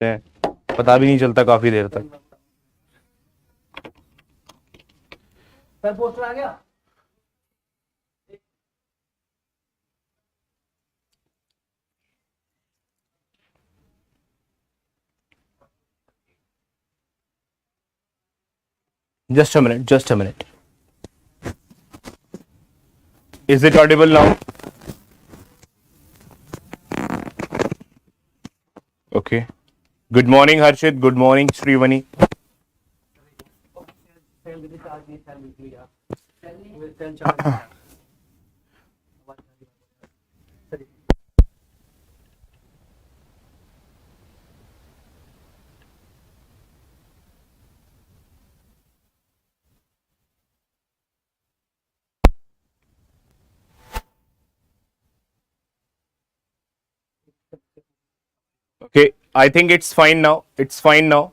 हैं, पता भी नहीं चलता काफी देर तक। सर पोस्टर आ गया। Just a minute, just a minute. Is it audible now? Okay. Good morning, Harshit. Good morning, Srivani. Okay, I think it's fine now. It's fine now.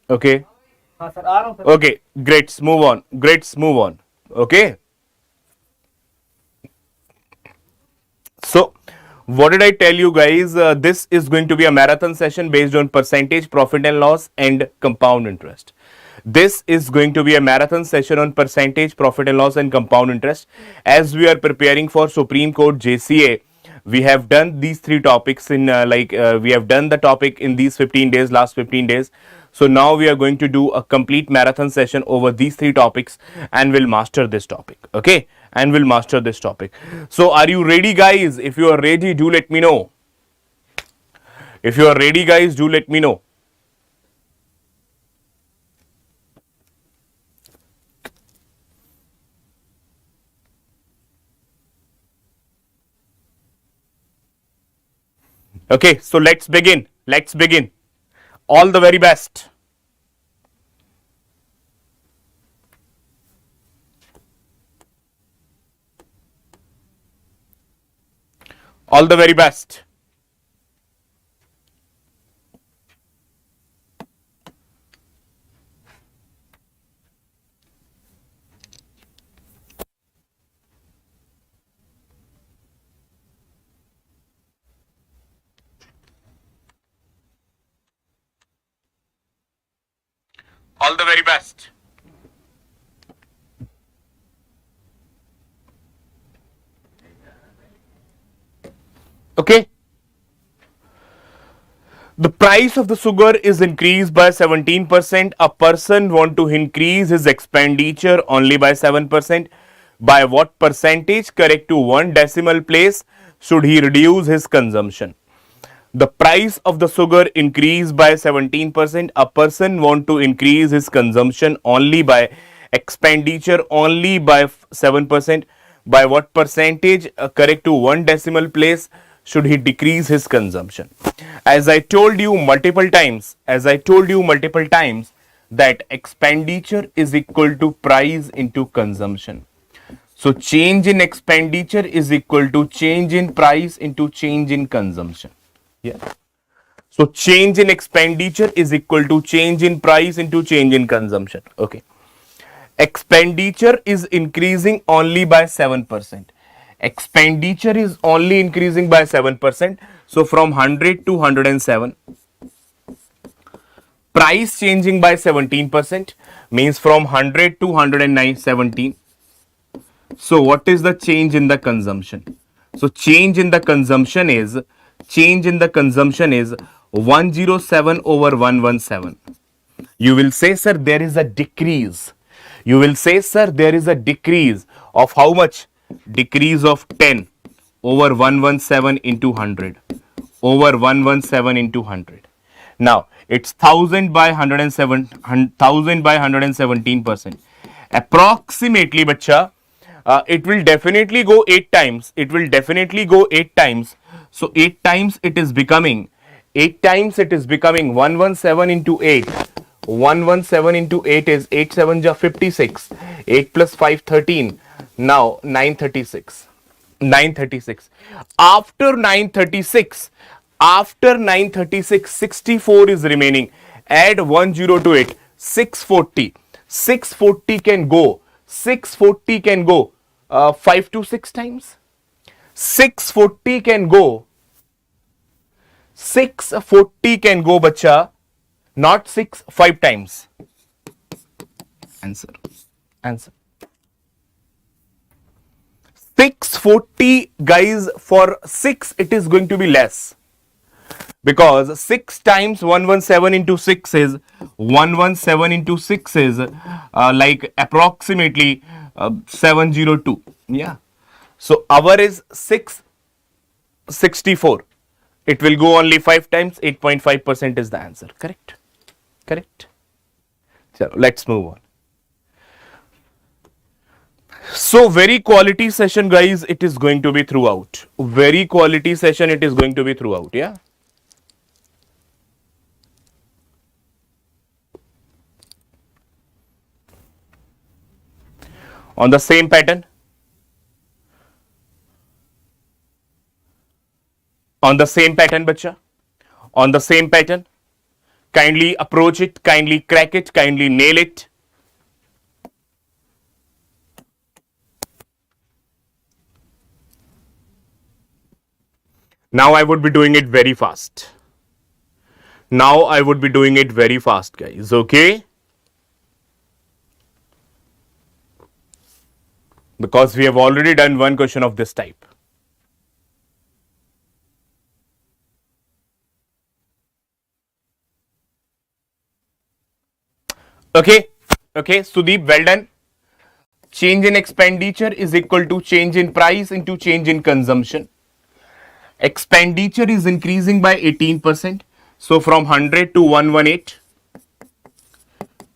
Okay. हाँ sir आ रहा हूँ sir. Okay, great. Move on. Great. Move on. Okay. So, what did I tell you guys? This is going to be a marathon session based on percentage, profit and loss, and compound interest. This is going to be a marathon session on percentage, profit and loss, and compound interest. As we are preparing for Supreme Court JCA, we have done these three topics in we have done the topic in these 15 days, last 15 days. So now we are going to do a complete marathon session over these three topics and we'll master this topic. Okay, and we'll master this topic. So are you ready, guys? If you are ready, do let me know. If you are ready, guys, do let me know. Okay, so let's begin. Let's begin. All the very best. All the very best. All the very best. Okay. The price of the sugar is increased by 17%. A person want to increase his expenditure only by 7%. By what percentage? Correct to one decimal place should he reduce his consumption? The price of the sugar increased by 17%. A person want to increase his consumption only by expenditure only by 7%. By what percentage? Correct to one decimal place should he decrease his consumption? As I told you multiple times, that expenditure is equal to price into consumption. So change in expenditure is equal to change in price into change in consumption. Yeah. So change in expenditure is equal to change in price into change in consumption. Okay. Expenditure is increasing only by 7%. Expenditure is only increasing by 7%. So from 100 to 107. Price changing by 17% means from 100 to 117. So what is the change in the consumption? So change in the consumption is 107 over 117. You will say, sir, there is a decrease. You will say, sir, there is a decrease of how much? Decrease of 10 over 117 into 100. Over 117 into 100. Now, it's 1000 by 107, 1000 by 117%. Approximately, bacha, it will definitely go 8 times. It will definitely go 8 times. So 8 times it is becoming 117 into 8. 117 into 8 is 8 7 ja 56. 8 plus 5 13. Now 936. 936. After 936, 64 is remaining. Add 10 to it. 640. 640 can go. 640 can go 5 to 6 times. 640 can go 640 can go, bacha, not 6, 5 times. Answer. Answer. 640, guys, for 6 it is going to be less, because 6 times 117 into 6 is 117 into 6 is like approximately 702. Yeah. So our is 664. It will go only 5 times. 8.5% is the answer. Correct. Correct. So let's move on. So very quality session, guys, it is going to be throughout. Very quality session it is going to be throughout. Yeah. On the same pattern. On the same pattern, bacha. On the same pattern. Kindly approach it, kindly crack it, kindly nail it. Now I would be doing it very fast. Now I would be doing it very fast, guys. Okay? Because we have already done one question of this type. Okay? Okay, Sudeep, well done. Change in expenditure is equal to change in price into change in consumption. Expenditure is increasing by 18%. So from 100 to 118.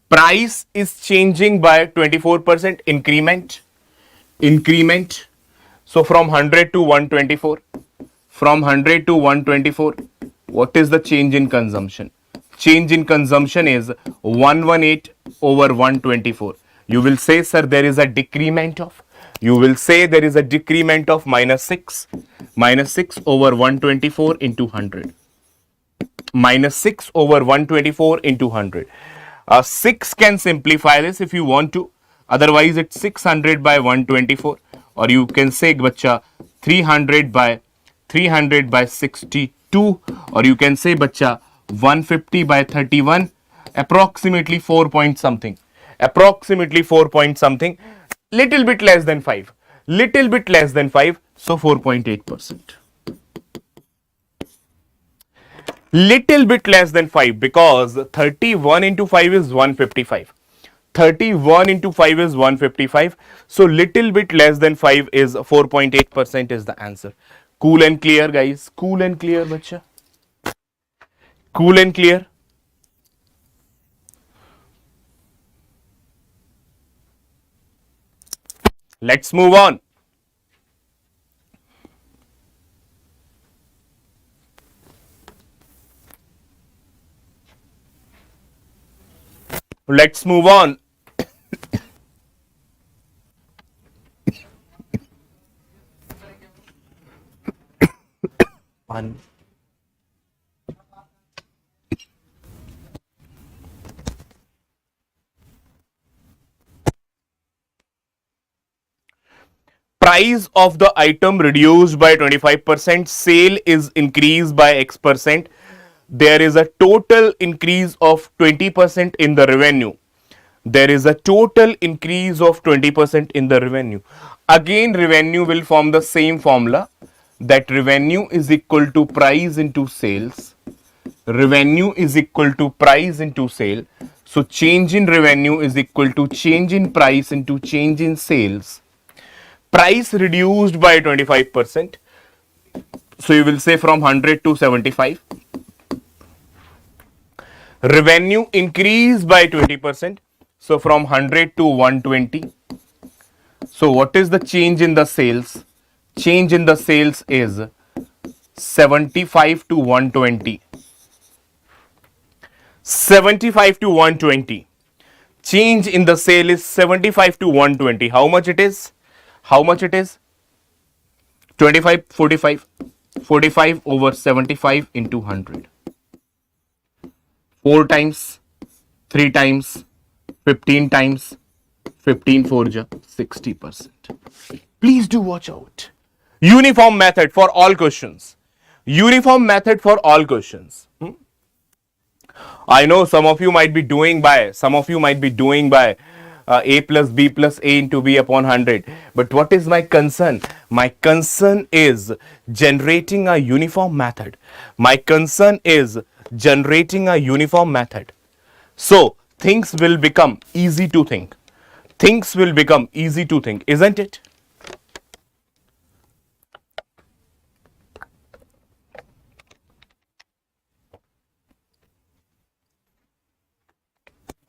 Price is changing by 24%. Increment. Increment. So from 100 to 124. From 100 to 124. What is the change in consumption? Change in consumption is 118 over 124. You will say, sir, there is a decrement of. You will say there is a decrement of minus 6. Minus 6 over 124 into 100. Minus 6 over 124 into 100. 6 can simplify this if you want to. Otherwise, it's 600 by 124. Or you can say, bacha, 300 by 62. Or you can say, bacha, 150 by 31. Approximately 4 point something. Approximately 4 point something. Little bit less than 5. Little bit less than 5. So 4.8%. Little bit less than 5, because 31 into 5 is 155. 31 into 5 is 155. So little bit less than 5 is 4.8% is the answer. Cool and clear, guys. Cool and clear, bacha. Cool and clear. Let's move on. Let's move on. One. Price of the item reduced by 25%, sale is increased by X%. There is a total increase of 20% in the revenue. There is a total increase of 20% in the revenue. Again, revenue will form the same formula, that revenue is equal to price into sales. Revenue is equal to price into sale. So change in revenue is equal to change in price into change in sales. Price reduced by 25%. So you will say from 100 to 75. Revenue increased by 20%. So from 100 to 120. So what is the change in the sales? Change in the sales is 75 to 120. 75 to 120. Change in the sale is 75 to 120. How much it is? How much it is? 25, 45. 45 over 75 into 100. 4 times, 3 times, 15 times, 15 4 ja 60%. Please do watch out. Uniform method for all questions. Uniform method for all questions. I know some of you might be doing by a plus b plus a into b upon 100. But what is my concern? My concern is generating a uniform method. My concern is generating a uniform method. So things will become easy to think. Things will become easy to think, isn't it?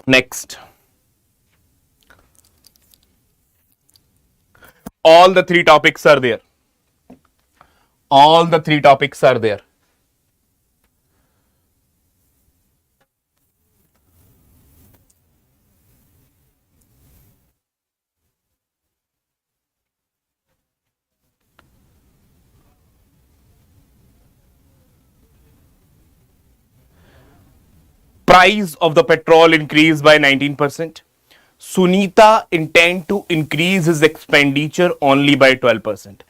Next. All the three topics are there. All the three topics are there. Price of the petrol increased by 19%. Sunita intend to increase his expenditure only by 12%.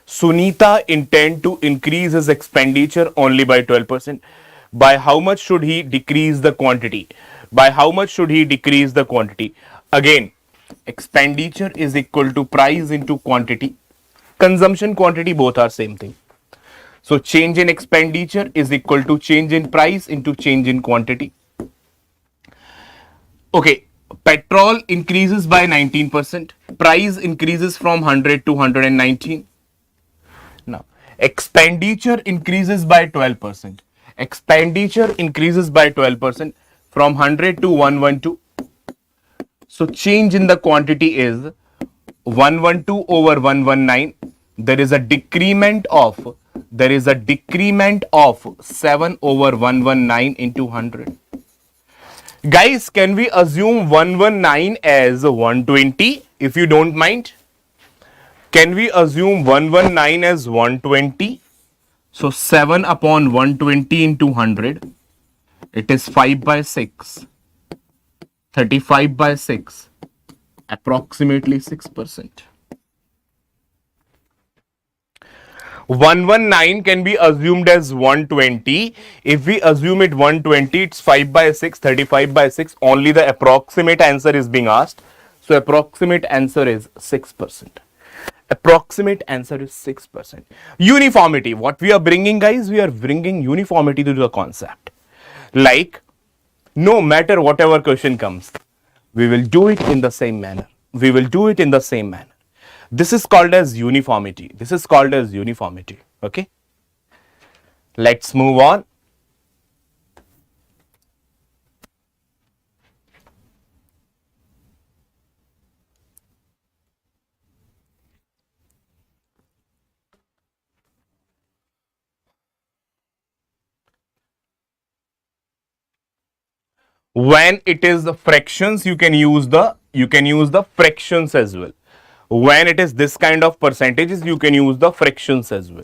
Sunita intend to increase his expenditure only by 12%. By how much should he decrease the quantity? By how much should he decrease the quantity? Again, expenditure is equal to price into quantity. Consumption quantity both are same thing. So change in expenditure is equal to change in price into change in quantity. Okay, petrol increases by 19%. Price increases from 100 to 119. Now, expenditure increases by 12%. Expenditure increases by 12% from 100 to 112. So change in the quantity is 112 over 119. There is a decrement of 7 over 119 into 100. Guys, can we assume 119 as 120 if you don't mind? Can we assume 119 as 120? So 7 upon 120 into 100. It is 5 by 6. 35 by 6. Approximately 6%. 119 can be assumed as 120. If we assume it 120, it's 5 by 6, 35 by 6. Only the approximate answer is being asked. So approximate answer is 6%. Approximate answer is 6%. Uniformity. What we are bringing, guys? We are bringing uniformity to the concept. Like, no matter whatever question comes, we will do it in the same manner. We will do it in the same manner. This is called as uniformity. This is called as uniformity. Okay. Let's move on. When it is the fractions, you can use the fractions as well. When it is this kind of percentages, you can use the fractions as well.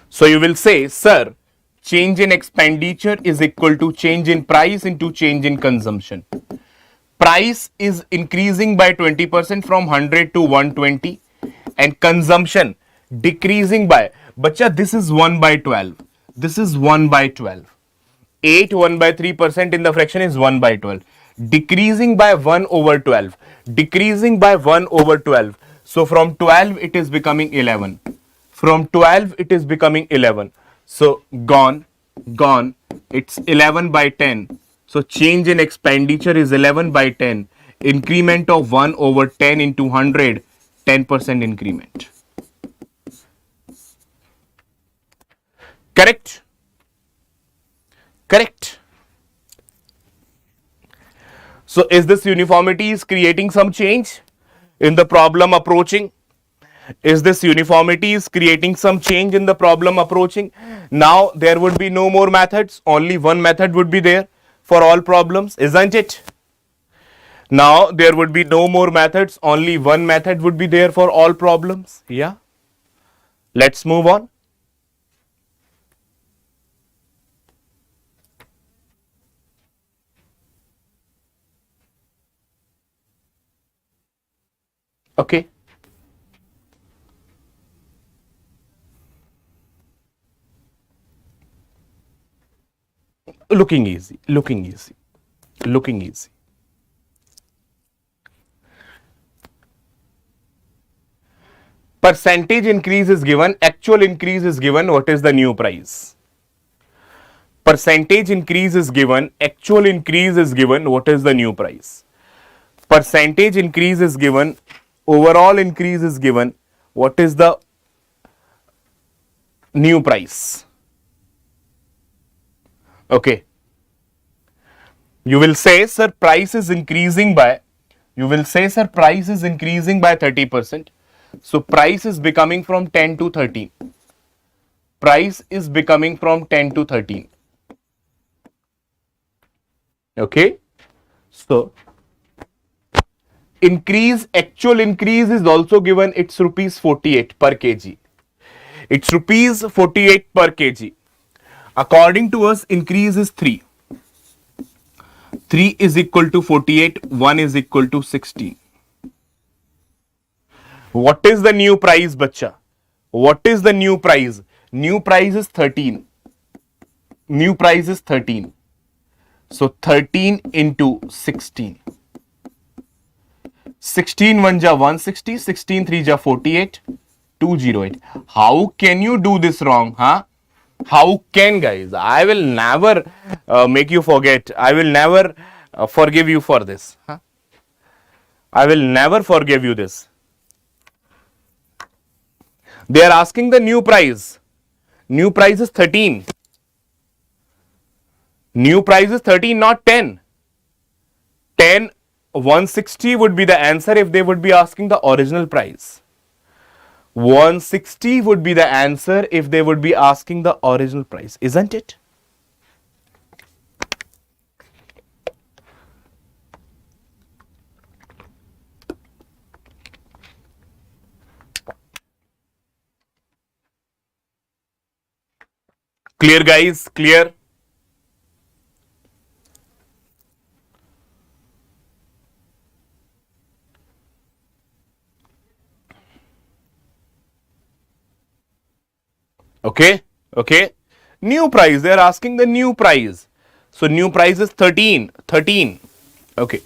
So you will say, sir, change in expenditure is equal to change in price into change in consumption. Price is increasing by 20% from 100 to 120 and consumption decreasing by, bacha, this is 1 by 12. This is 1 by 12. 8 1 by 3% in the fraction is 1 by 12. Decreasing by 1 over 12. Decreasing by 1 over 12. So from 12 it is becoming 11. From 12 it is becoming 11. So gone. It's 11 by 10. So change in expenditure is 11 by 10. Increment of 1 over 10 into 100, 10% increment. Correct? Correct. So is this uniformity is creating some change in the problem approaching? Is this uniformity is creating some change in the problem approaching? Now there would be no more methods. Only one method would be there for all problems, isn't it? Now there would be no more methods. Only one method would be there for all problems. Yeah. Let's move on. Okay. Looking easy, looking easy, looking easy. Percentage increase is given, actual increase is given, what is the new price? Percentage increase is given, actual increase is given, what is the new price? Percentage increase is given, overall increase is given, what is the new price? Okay. You will say, sir, price is increasing by, you will say, sir, price is increasing by 30%. So price is becoming from 10 to 13. Price is becoming from 10 to 13. Okay. So increase, actual increase is also given, it's rupees 48 per kg. It's rupees 48 per kg. According to us, increase is 3. 3 is equal to 48, 1 is equal to 16. What is the new price, bacha? What is the new price? New price is 13. New price is 13. So 13 into 16. 16 1 ja 160, 16 3 ja 48, 208. How can you do this wrong, huh? How can, guys? I will never make you forget. I will never forgive you for this. Huh? I will never forgive you this. They are asking the new price. New price is 13. New price is 13, not 10. 10, 160 would be the answer if they would be asking the original price. 160 would be the answer if they would be asking the original price, isn't it? Clear, guys? Clear? Okay, okay. New price, they are asking the new price. So new price is 13, 13. Okay.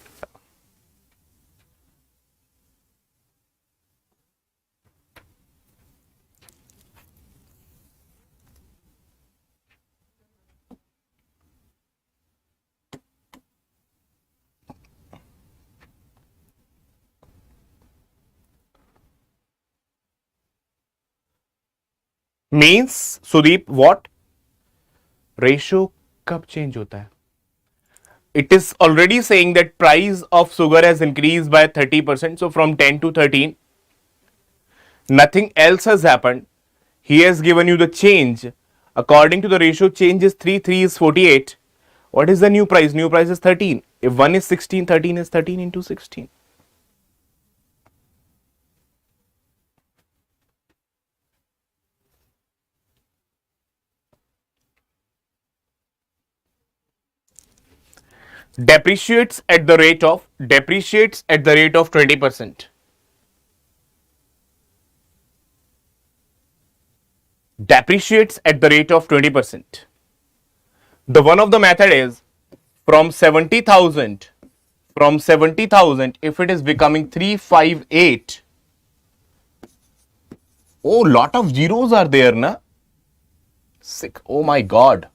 Means, Sudeep, what? Ratio कब change होता है? It is already saying that price of sugar has increased by 30%. So from 10 to 13, nothing else has happened. He has given you the change. According to the ratio, change is 3, 3 is 48. What is the new price? New price is 13. If 1 is 16, 13 is 13 into 16. Depreciates at the rate of 20%. Depreciates at the rate of 20%. The one of the method is from 70,000, if it is becoming 358. Oh, lot of zeros are there, na? Sick. Oh my God.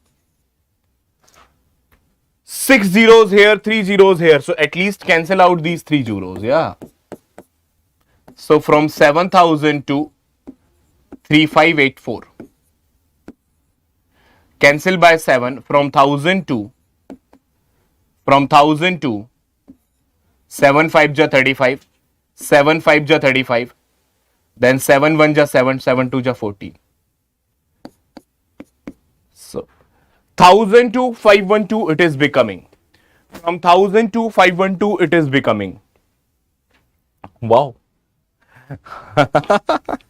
6 zeros here, 3 zeros here. So at least cancel out these 3 zeros. Yeah. So from 7,000 to 3584. Cancel by 7 from 1000 to 7 5 ja 35. 7 5 ja 35. Then 7 1 ja 7, 7 2 ja 14. So 1000 to 512 it is becoming. From 1000 to 512 it is becoming. Wow.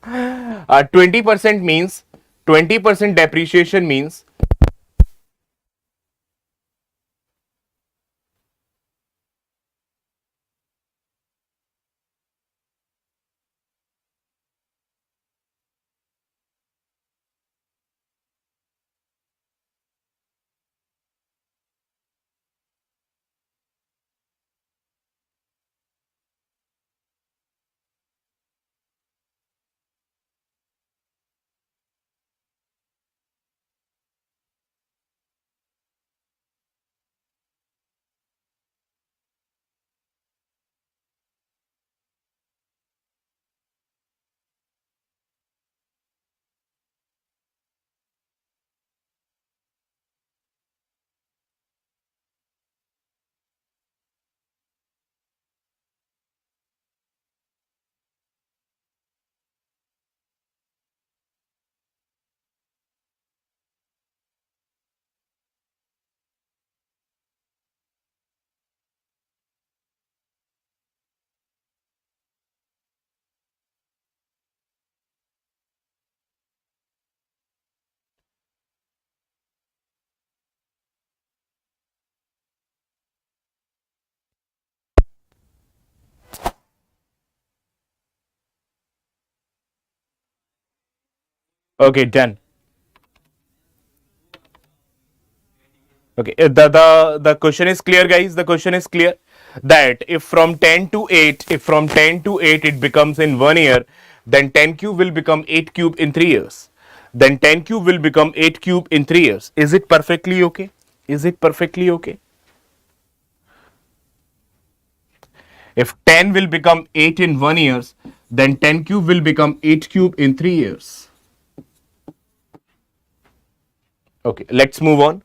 20% means 20% depreciation means okay, done. Okay, the question is clear, guys. The question is clear that if from 10 to 8, if from 10 to 8 it becomes in 1 year, then 10 cube will become 8 cube in 3 years. Then 10 cube will become 8 cube in 3 years. Is it perfectly okay? Is it perfectly okay? If 10 will become 8 in 1 year, then 10 cube will become 8 cube in 3 years. Okay, let's move on.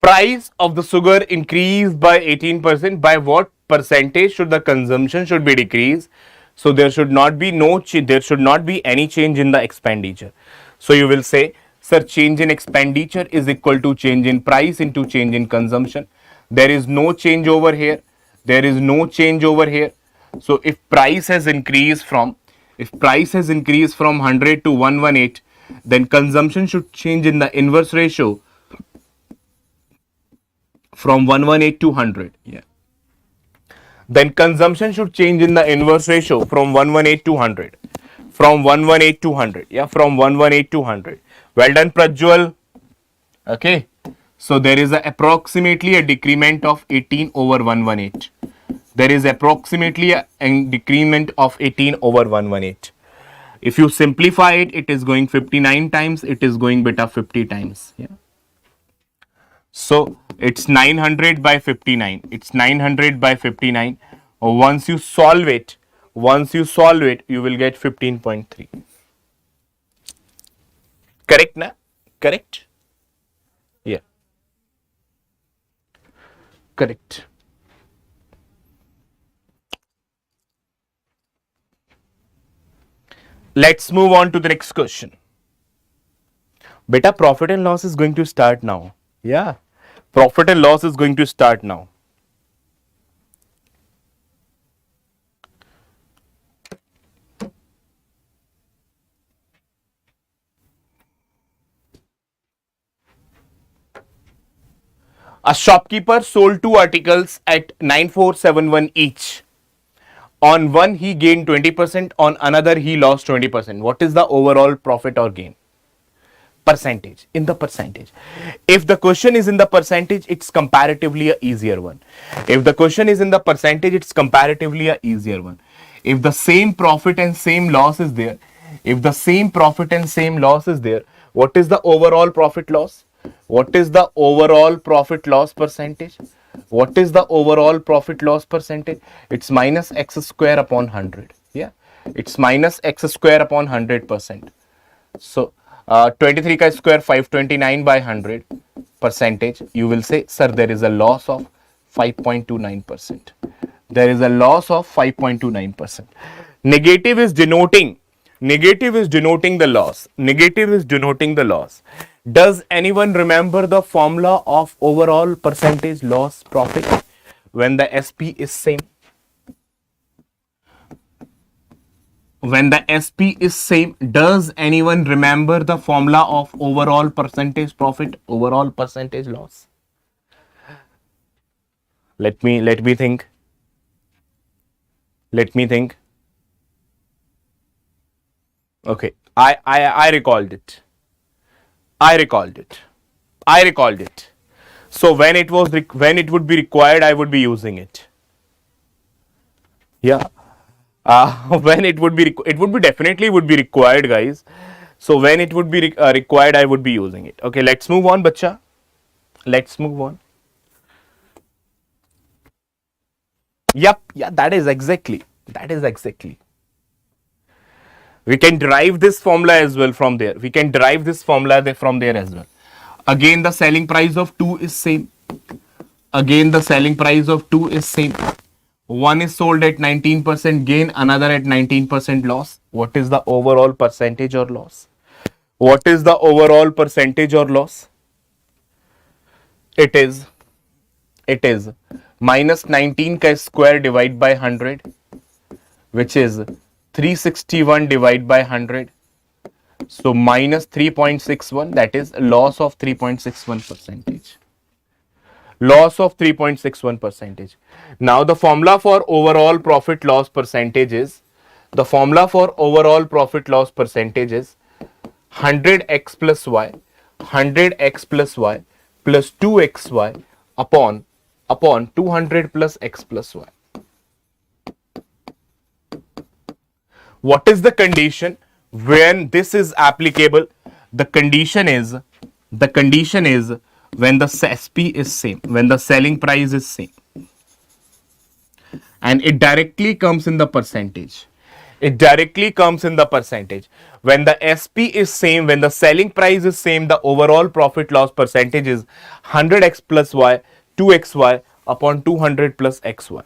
Price of the sugar increased by 18%. By what percentage should the consumption should be decreased? So there should not be there should not be any change in the expenditure. So you will say, sir, change in expenditure is equal to change in price into change in consumption. There is no change over here. There is no change over here. So if price has increased from 100 to 118, then consumption should change in the inverse ratio from 118 to 100. Yeah. Then consumption should change in the inverse ratio from 118 to 100. From 118 to 100. Yeah, from 118 to 100. Well done, Prajwal. Okay. So there is approximately a decrement of 18 over 118. There is approximately a decrement of 18 over 118. If you simplify it, it is going 59 times. It is going beta 50 times. Yeah. So it's 900 by 59. It's 900 by 59. Once you solve it, you will get 15.3. Correct, na? Correct? Yeah. Correct. Let's move on to the next question. Beta, profit and loss is going to start now. Yeah. Profit and loss is going to start now. A shopkeeper sold 2 articles at 9471 each. On one he gained 20%, on another he lost 20%. What is the overall profit or gain? Percentage, in the percentage. If the question is in the percentage, it's comparatively a easier one. If the question is in the percentage, it's comparatively a easier one. If the same profit and same loss is there, what is the overall profit loss? What is the overall profit loss percentage? What is the overall profit loss percentage? It's minus x square upon 100. Yeah, it's minus x square upon 100%. So 23 ka square 529 by 100 percentage. You will say, sir, there is a loss of 5.29%. There is a loss of 5.29%. Negative is denoting. Negative is denoting the loss. Negative is denoting the loss. Does anyone remember the formula of overall percentage loss profit when the SP is same? When the SP is same, does anyone remember the formula of overall percentage profit, overall percentage loss? Let me think. Let me think. Okay, I recalled it. I recalled it. I recalled it. So when it would be required, I would be using it. Yeah. When it would be it would be definitely would be required, guys. So when it would be required, I would be using it. Okay, let's move on, bacha. Let's move on. Yep, yeah, that is exactly. That is exactly. We can derive this formula as well from there. We can derive this formula from there as well. Again, the selling price of 2 is same. Again, the selling price of 2 is same. One is sold at 19% gain, another at 19% loss. What is the overall percentage or loss? What is the overall percentage or loss? It is minus 19 ka square divided by 100, which is 361 divided by 100. So minus 3.61, that is loss of 3.61 percentage. Loss of 3.61 percentage. Now the formula for overall profit loss percentage is, the formula for overall profit loss percentage is 100x plus y, 100x plus y plus 2xy upon 200 plus x plus y. What is the condition when this is applicable? The condition is when the SP is same, when the selling price is same, and it directly comes in the percentage. It directly comes in the percentage. When the SP is same, when the selling price is same, the overall profit loss percentage is 100x plus y, 2xy upon 200 plus xy.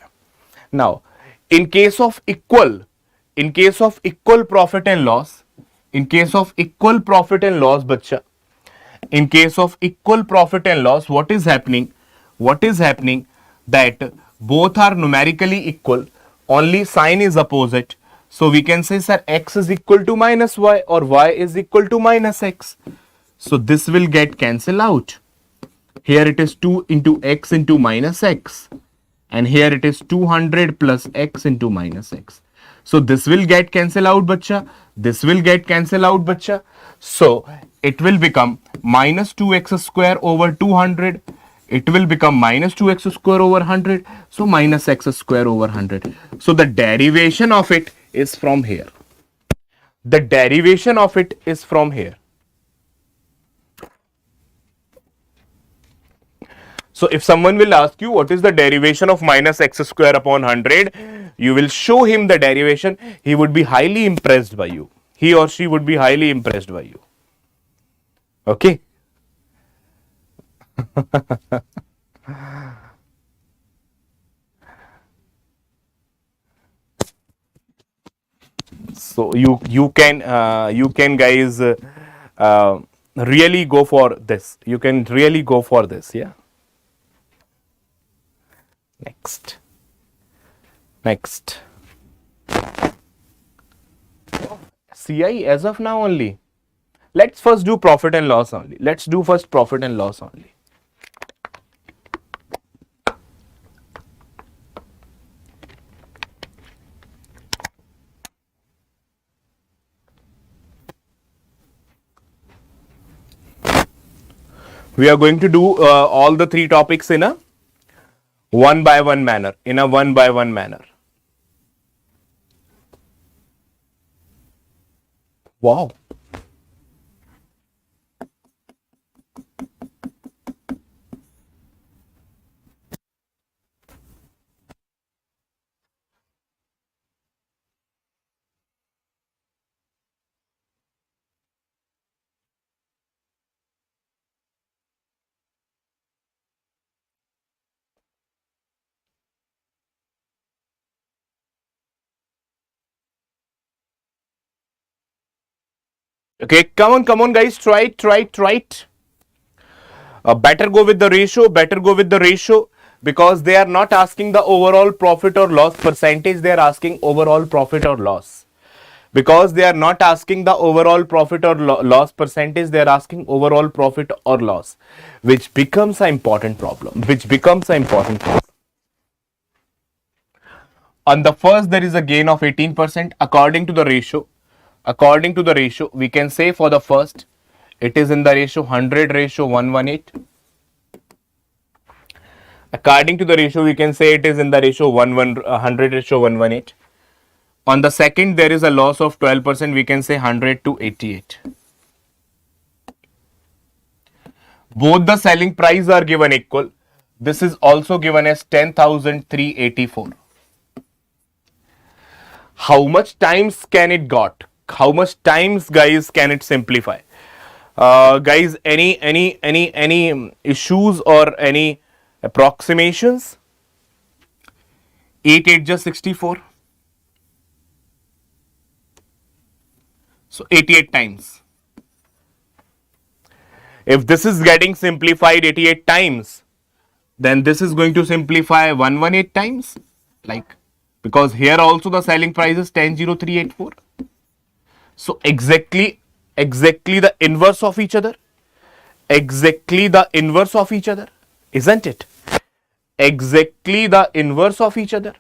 Now, in case of equal, in case of equal profit and loss, in case of equal profit and loss, bacha, in case of equal profit and loss, what is happening? What is happening that both are numerically equal, only sign is opposite. So we can say, sir, x is equal to minus y or y is equal to minus x. So this will get cancelled out. Here it is 2 into x into minus x, and here it is 200 plus x into minus x. So this will get cancelled out, bacha. This will get cancelled out, bacha. So it will become minus 2x square over 200. It will become minus 2x square over 100. So minus x square over 100. So the derivation of it is from here. The derivation of it is from here. So if someone will ask you what is the derivation of minus x square upon 100, you will show him the derivation. He would be highly impressed by you. He or she would be highly impressed by you. Okay. So you can guys uh, really go for this. You can really go for this. Yeah. Next. Next. CI as of now only. Let's first do profit and loss only. Let's do first profit and loss only. We are going to do all the three topics in a one by one manner. In a one by one manner. Wow. Okay, come on, guys, try it. Better go with the ratio, because they are not asking the overall profit or loss percentage, they are asking overall profit or loss. Because they are not asking the overall profit or loss percentage, they are asking overall profit or loss, which becomes an important problem. On the first, there is a gain of 18% according to the ratio. We can say for the first, it is in the ratio 100 ratio 118. According to the ratio, we can say it is in the ratio 100 ratio 118. On the second, there is a loss of 12%. We can say 100 to 88. Both the selling price are given equal. This is also given as 10,384. How much times can it got? How much times, guys, can it simplify? Guys, any issues or any approximations? 8 just 64. So 88 times. If this is getting simplified 88 times, then this is going to simplify 118 times. Like, because here also the selling price is 10,384. So exactly the inverse of each other. Isn't it? Exactly the inverse of each other.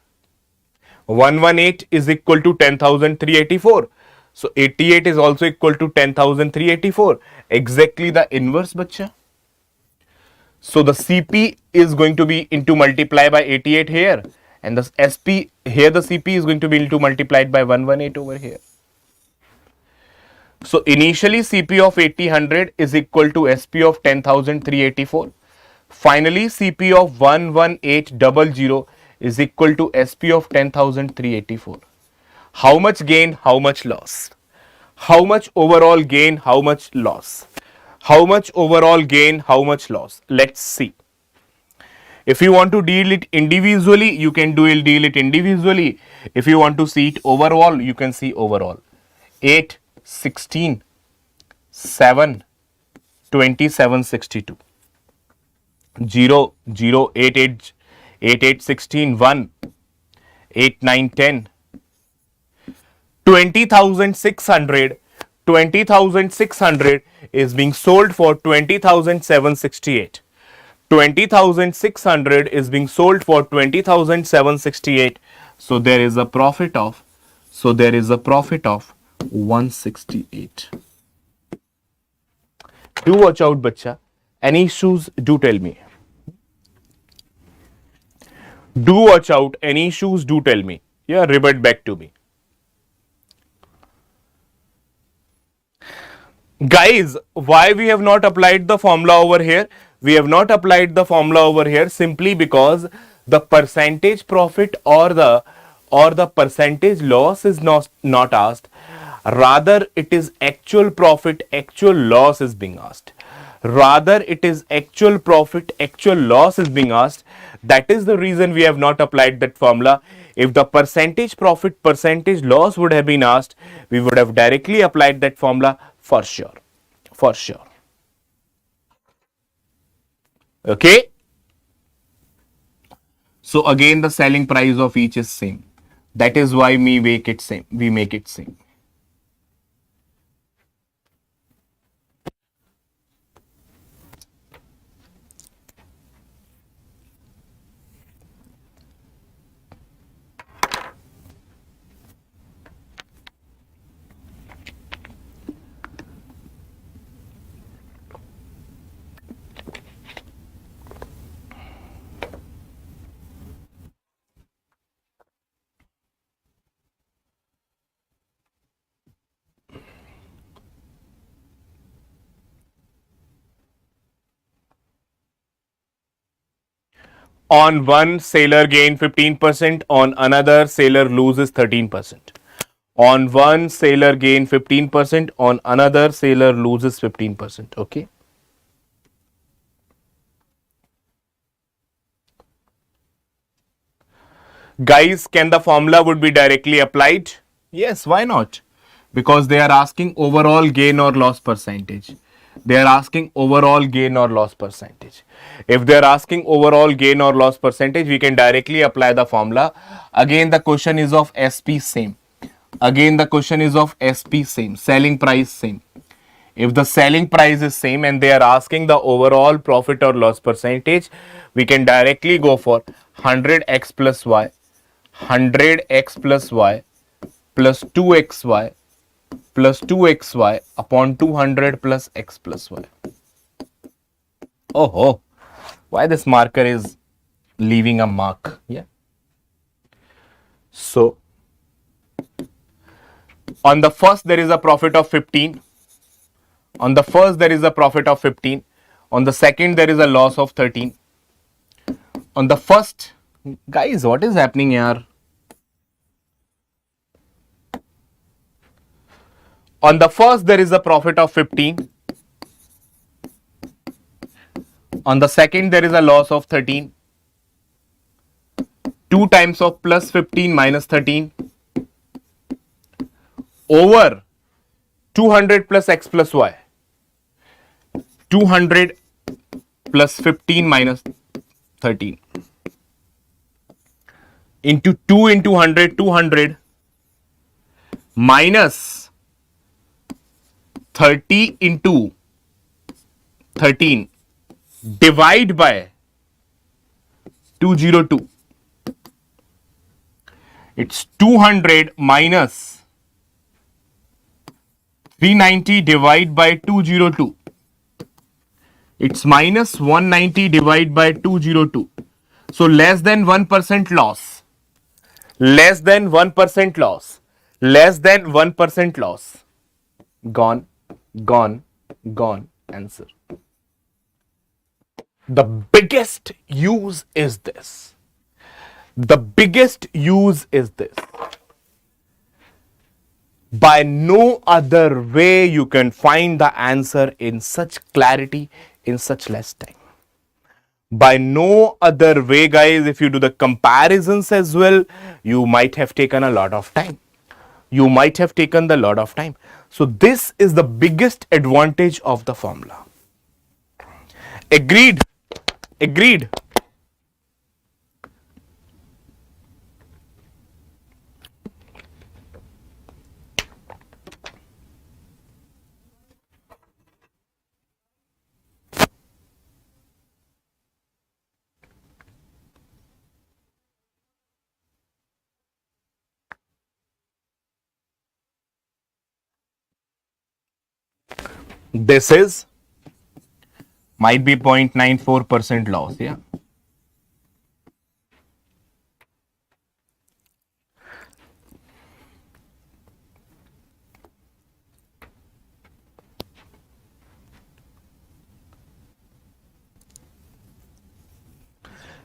118 is equal to 10,384. So 88 is also equal to 10,384. Exactly the inverse, bacha. So the CP is going to be into multiply by 88 here, and the SP here, the CP is going to be into multiplied by 118 over here. So initially CP of 8000 is equal to SP of 10,384. Finally CP of 11800 is equal to SP of 10,384. How much gain, how much loss? How much overall gain, how much loss? How much overall gain, how much loss? Let's see. If you want to deal it individually, you can deal it individually. If you want to see it overall, you can see overall. 8, 16, 7, 27, 62. 0, 0, 8, 8, 8, 8, 16, 1, 8, 9, 10. 20,600 is being sold for 20,768. 20,600 is being sold for 20,768. So there is a profit of 168. Do watch out, bacha. Any issues, do tell me. Do watch out. Any issues, do tell me. Yeah, revert back to me. Guys, why we have not applied the formula over here? We have not applied the formula over here simply because the percentage profit or the percentage loss is not asked. Rather, it is actual profit, actual loss is being asked. Rather, it is actual profit, actual loss is being asked. That is the reason we have not applied that formula. If the percentage profit, percentage loss would have been asked, we would have directly applied that formula for sure. For sure. Okay. So again, the selling price of each is same. That is why we make it same. On one, seller gain 15%, on another, seller loses 13%. On one, seller gain 15%, on another, seller loses 15%. Okay. Guys, can the formula would be directly applied? Yes, why not? because they are asking overall gain or loss percentage. They are asking overall gain or loss percentage. If they are asking overall gain or loss percentage, we can directly apply the formula. Again, the question is of SP same. Again, the question is of SP same. Selling price same. If the selling price is same and they are asking the overall profit or loss percentage, we can directly go for 100x plus y, 100x plus y plus 2xy plus 2xy upon 200 plus x plus y. Oh, why this marker is leaving a mark? Yeah. So, on the first there is a profit of 15. On the first there is a profit of 15. On the second there is a loss of 13. On the first, guys, what is happening here? On the first there is a profit of 15. On the second there is a loss of 13. 2 times of plus 15 minus 13 over 200 plus x plus y. 200 plus 15 minus 13 into 2 into 100, 200 minus 30 into 13 divide by 202. It's 200 minus 390 divided by 202. It's minus 190 divided by 202. So less than 1% loss. Less than 1% loss. Less than 1% loss. Gone, gone, gone. Answer. The biggest use is this. The biggest use is this. By no other way you can find the answer in such clarity, in such less time. By no other way, guys, if you do the comparisons as well, you might have taken a lot of time. You might have taken the lot of time. So this is the biggest advantage of the formula. Agreed? Agreed? This is might be 0.94% loss. Yeah.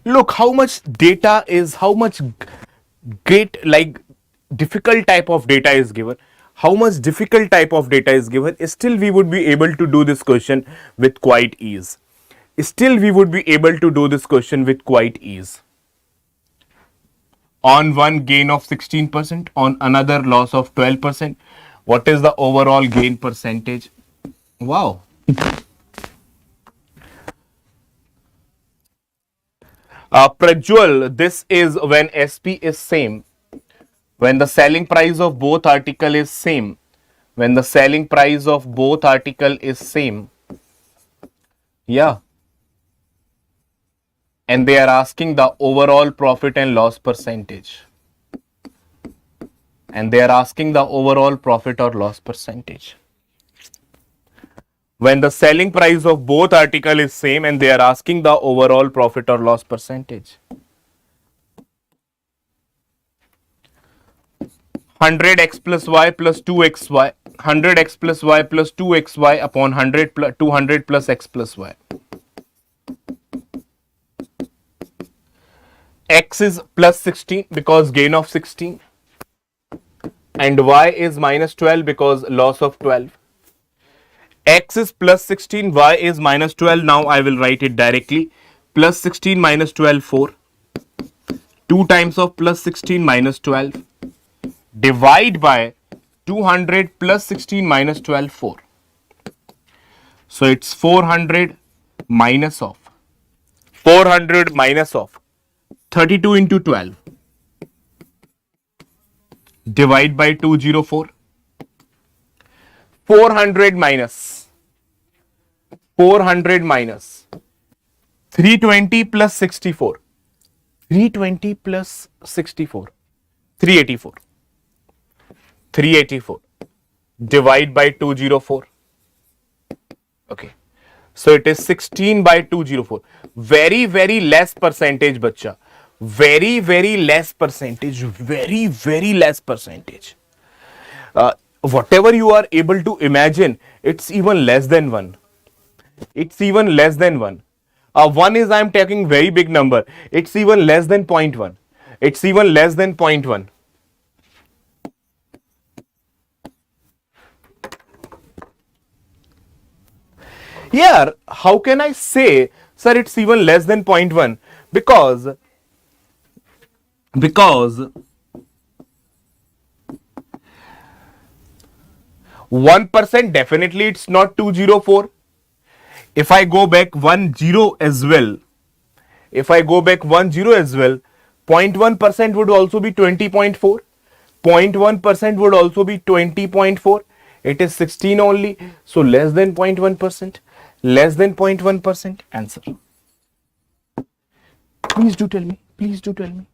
Look how much data is, how much great, like difficult type of data is given. How much difficult type of data is given, still we would be able to do this question with quite ease. Still we would be able to do this question with quite ease. On one gain of 16%, on another loss of 12%. What is the overall gain percentage? Wow. Prajwal, this is when SP is same. When the selling price of both article is same. When the selling price of both article is same. Yeah. And they are asking the overall profit and loss percentage. And they are asking the overall profit or loss percentage. When the selling price of both article is same and they are asking the overall profit or loss percentage. 100x plus y plus 2xy, 100x plus y plus 2xy upon 100 plus 200 plus x plus y. X is plus 16 because gain of 16 and y is minus 12 because loss of 12. X is plus 16, y is minus 12. Now I will write it directly. Plus 16 minus 12, 4. 2 times of plus 16 minus 12. Divide by 200 plus 16 minus 12, 4. So it's 400 minus of 400 minus of 32 into 12. Divide by 204. 400 minus 320 plus 64. 320 plus 64. 384. 384. Divide by 204. Okay. So it is 16 by 204. Very, very less percentage, bacha. Very, very less percentage. Very, very less percentage. Whatever you are able to imagine, it's even less than 1. It's even less than 1. 1 is, I am taking very big number. It's even less than 0.1. It's even less than 0.1. Here, how can I say, sir, it's even less than 0.1? Because 1% definitely it's not 204. If I go back 10 as well, 0.1% would also be 20.4. 0.1% would also be 20.4. It is 16 only. So less than 0.1%. Less than 0.1%. Answer. Please do tell me. Please do tell me.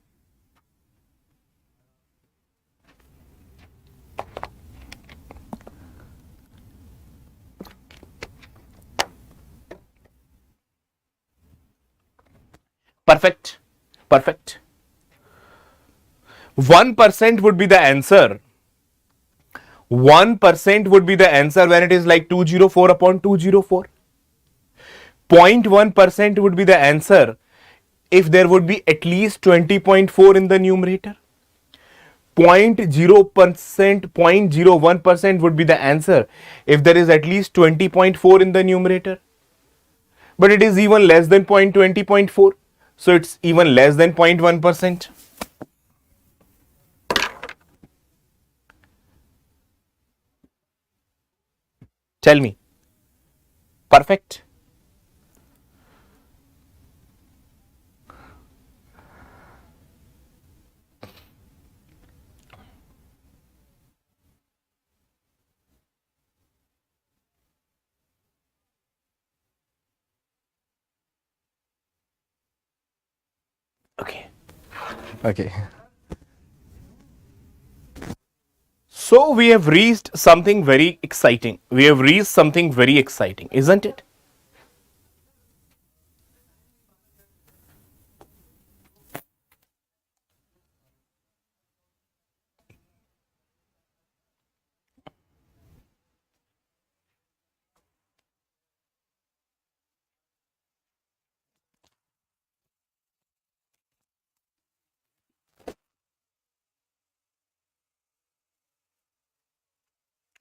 Perfect. Perfect. 1% would be the answer. 1% would be the answer when it is like 204 upon 204. 0.1% would be the answer if there would be at least 20.4 in the numerator. 0.01% would be the answer if there is at least 20.4 in the numerator. But it is even less than 0.20.4. So it's even less than 0.1%. Tell me. Perfect. Okay. Okay. So we have reached something very exciting. We have reached something very exciting, isn't it?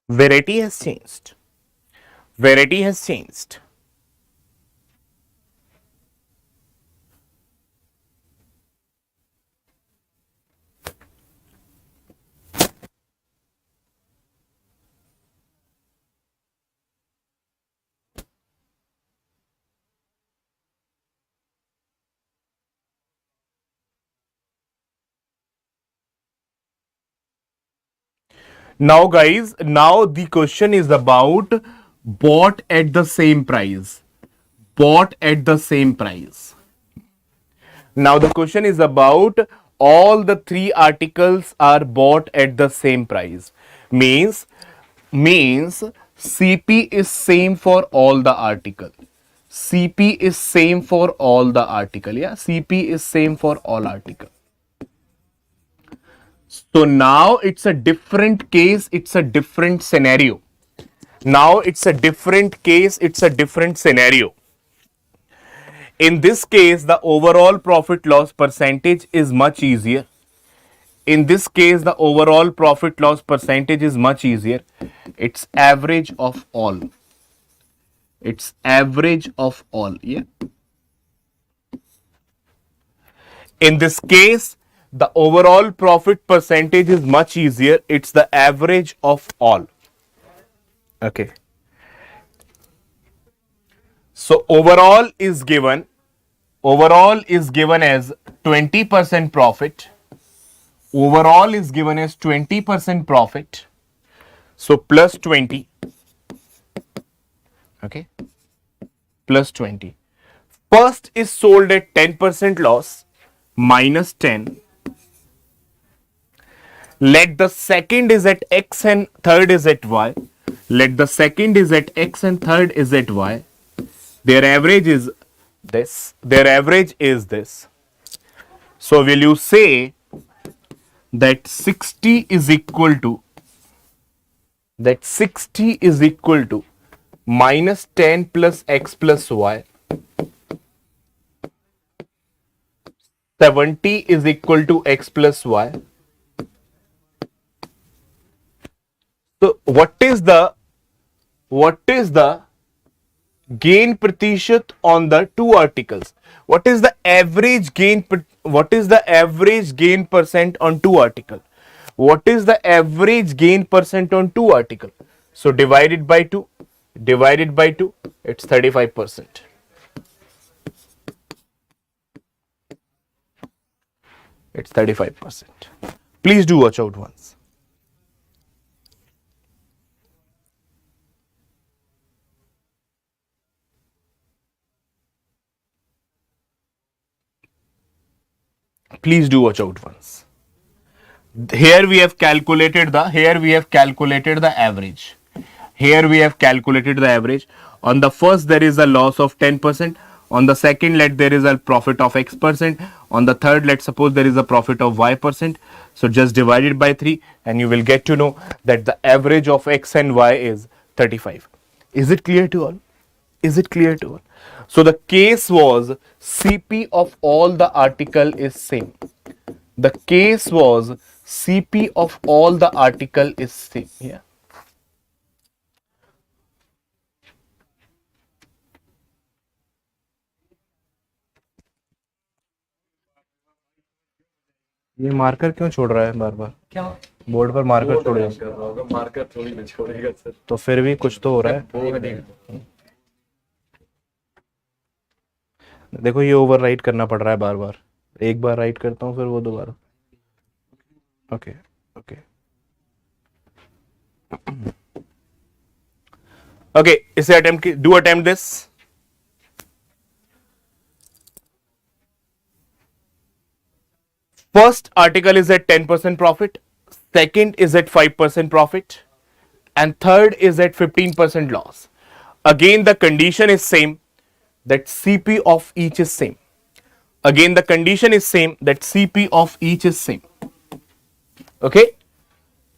Variety has changed. Variety has changed. Now, guys, now the question is about bought at the same price. Bought at the same price. Now, the question is about all the three articles are bought at the same price. Means CP is same for all the article. CP is same for all the article. Yeah, CP is same for all article. So now it's a different case, it's a different scenario. Now it's a different case, it's a different scenario. In this case, the overall profit loss percentage is much easier. In this case, the overall profit loss percentage is much easier. It's average of all. It's average of all. Yeah. In this case, The overall profit percentage is much easier. It's the average of all. Okay. So overall is given as 20% profit. Overall is given as 20% profit. So plus 20. Okay. Plus 20. First is sold at 10% loss minus 10. Let the second is at X and third is at Y. Let the second is at X and third is at Y. Their average is this. Their average is this. So will you say that 60 is equal to minus 10 plus X plus Y. 70 is equal to X plus Y. So what is the gain प्रतिशत on the two articles? What is the average gain percent on two article? What is the average gain percent on two article? So divided by 2, it's 35%. It's 35%. Please do watch out once. Please do watch out once. Here we have calculated the average. Here we have calculated the average. On the first there is a loss of 10%. On the second, let there is a profit of X percent. On the third, let's suppose there is a profit of Y percent. So just divide it by 3 and you will get to know that the average of X and Y is 35. Is it clear to all? Is it clear to all? So the case was CP of all the article is same. The case was CP of all the article is same. Yeah. ये marker क्यों छोड़ रहा है बार बार? क्या board पर marker छोड़ रहा marker थोड़ी ना छोड़ेगा सर। तो फिर भी कुछ तो हो रहा है। देखो ये ओवरराइट करना पड़ रहा है बार बार। एक बार राइट करता हूँ फिर वो दोबारा। ओके ओके ओके इसे attempt this. First article is at 10% profit, second is at 5% profit, and third is at 15% loss. Again, the condition is same that CP of each is same. Again, the condition is same that CP of each is same. Okay.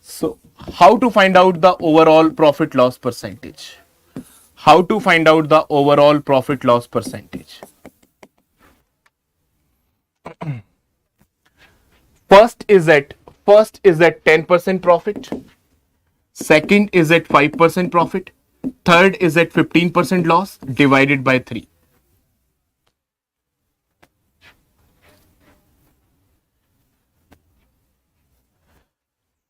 So, how to find out the overall profit loss percentage? How to find out the overall profit loss percentage? First is at 10% profit, second is at 5% profit, third is at 15% loss divided by 3.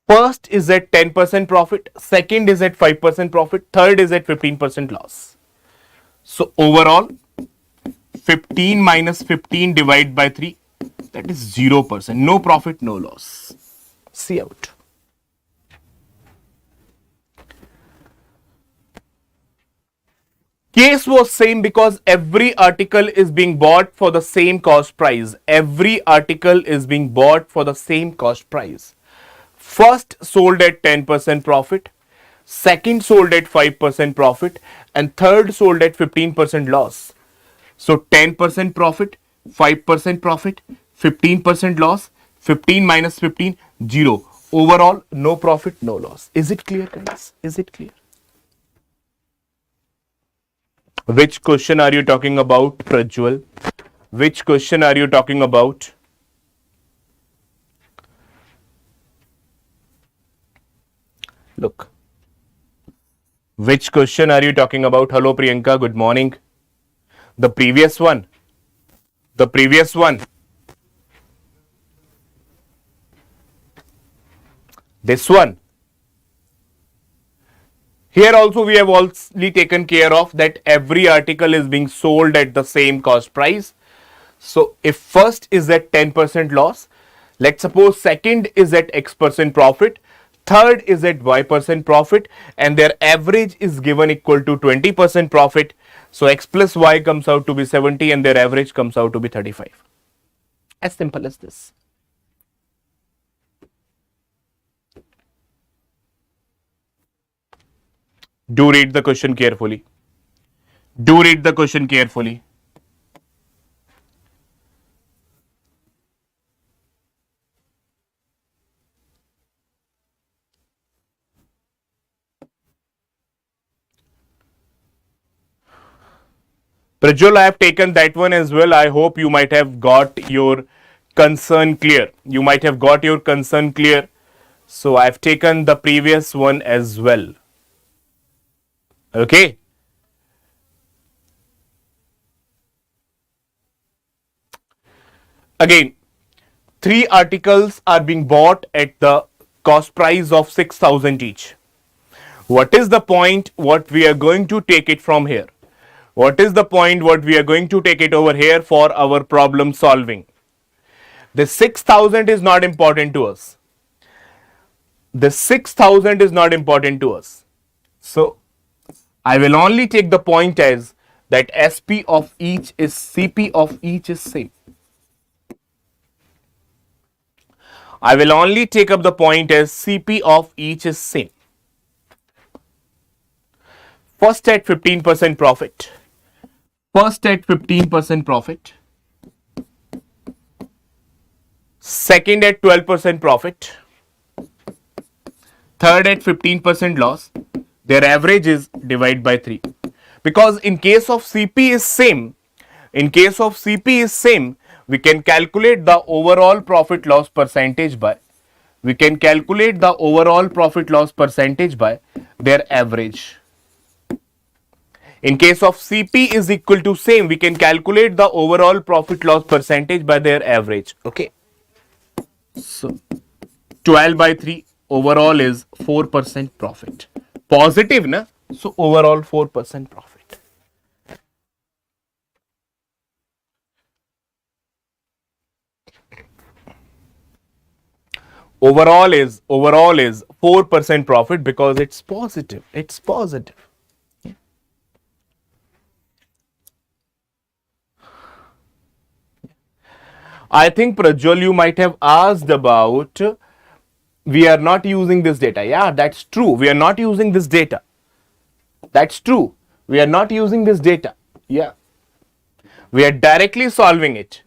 First is at 10% profit, second is at 5% profit, third is at 15% loss. So overall 15 minus 15 divided by 3, that is 0%. No profit, no loss. See out. Case was same because every article is being bought for the same cost price. Every article is being bought for the same cost price. First sold at 10% profit, second sold at 5% profit, and third sold at 15% loss. So 10% profit, 5% profit, 15% loss, 15 minus 15, 0. Overall, no profit, no loss. Is it clear, guys? Is it clear? Which question are you talking about, Prajwal? Which question are you talking about? Look. Which question are you talking about? Hello, Priyanka. Good morning. The previous one. The previous one. This one. Here also we have already taken care of that every article is being sold at the same cost price. So if first is at 10% loss, let's suppose second is at X% profit, third is at Y% profit, and their average is given equal to 20% profit. So X plus Y comes out to be 70 and their average comes out to be 35. As simple as this. Do read the question carefully. Do read the question carefully. Prajwal, I have taken that one as well. I hope you might have got your concern clear. You might have got your concern clear. So I have taken the previous one as well. Okay. Again, 3 articles are being bought at the cost price of 6,000 each. What is the point? What we are going to take it from here? What is the point? What we are going to take it over here for our problem solving? The 6,000 is not important to us. The 6,000 is not important to us. So I will only take the point as that SP of each is CP of each is same. I will only take up the point as CP of each is same. First at 15% profit. First at 15% profit. Second at 12% profit. Third at 15% loss. Their average is divided by 3. Because in case of CP is same, we can calculate the overall profit loss percentage by their average. In case of CP is equal to same, we can calculate the overall profit loss percentage by their average. Okay. So 12 by 3 overall is 4% profit. Positive, na? So overall 4% profit. Overall is 4% profit because it's positive. It's positive. I think Prajwal, you might have asked about we are not using this data. Yeah, that's true. We are not using this data. That's true. We are not using this data. Yeah. We are directly solving it.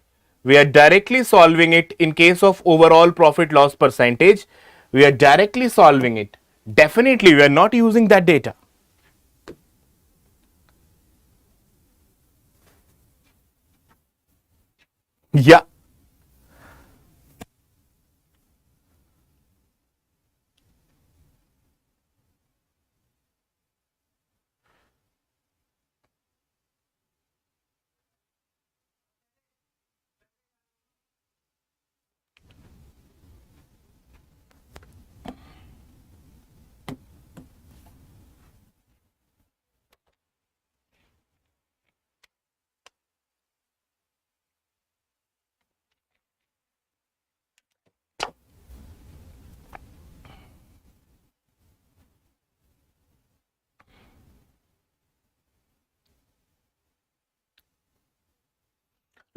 In case of overall profit loss percentage. We are directly solving it. Definitely, we are not using that data. Yeah.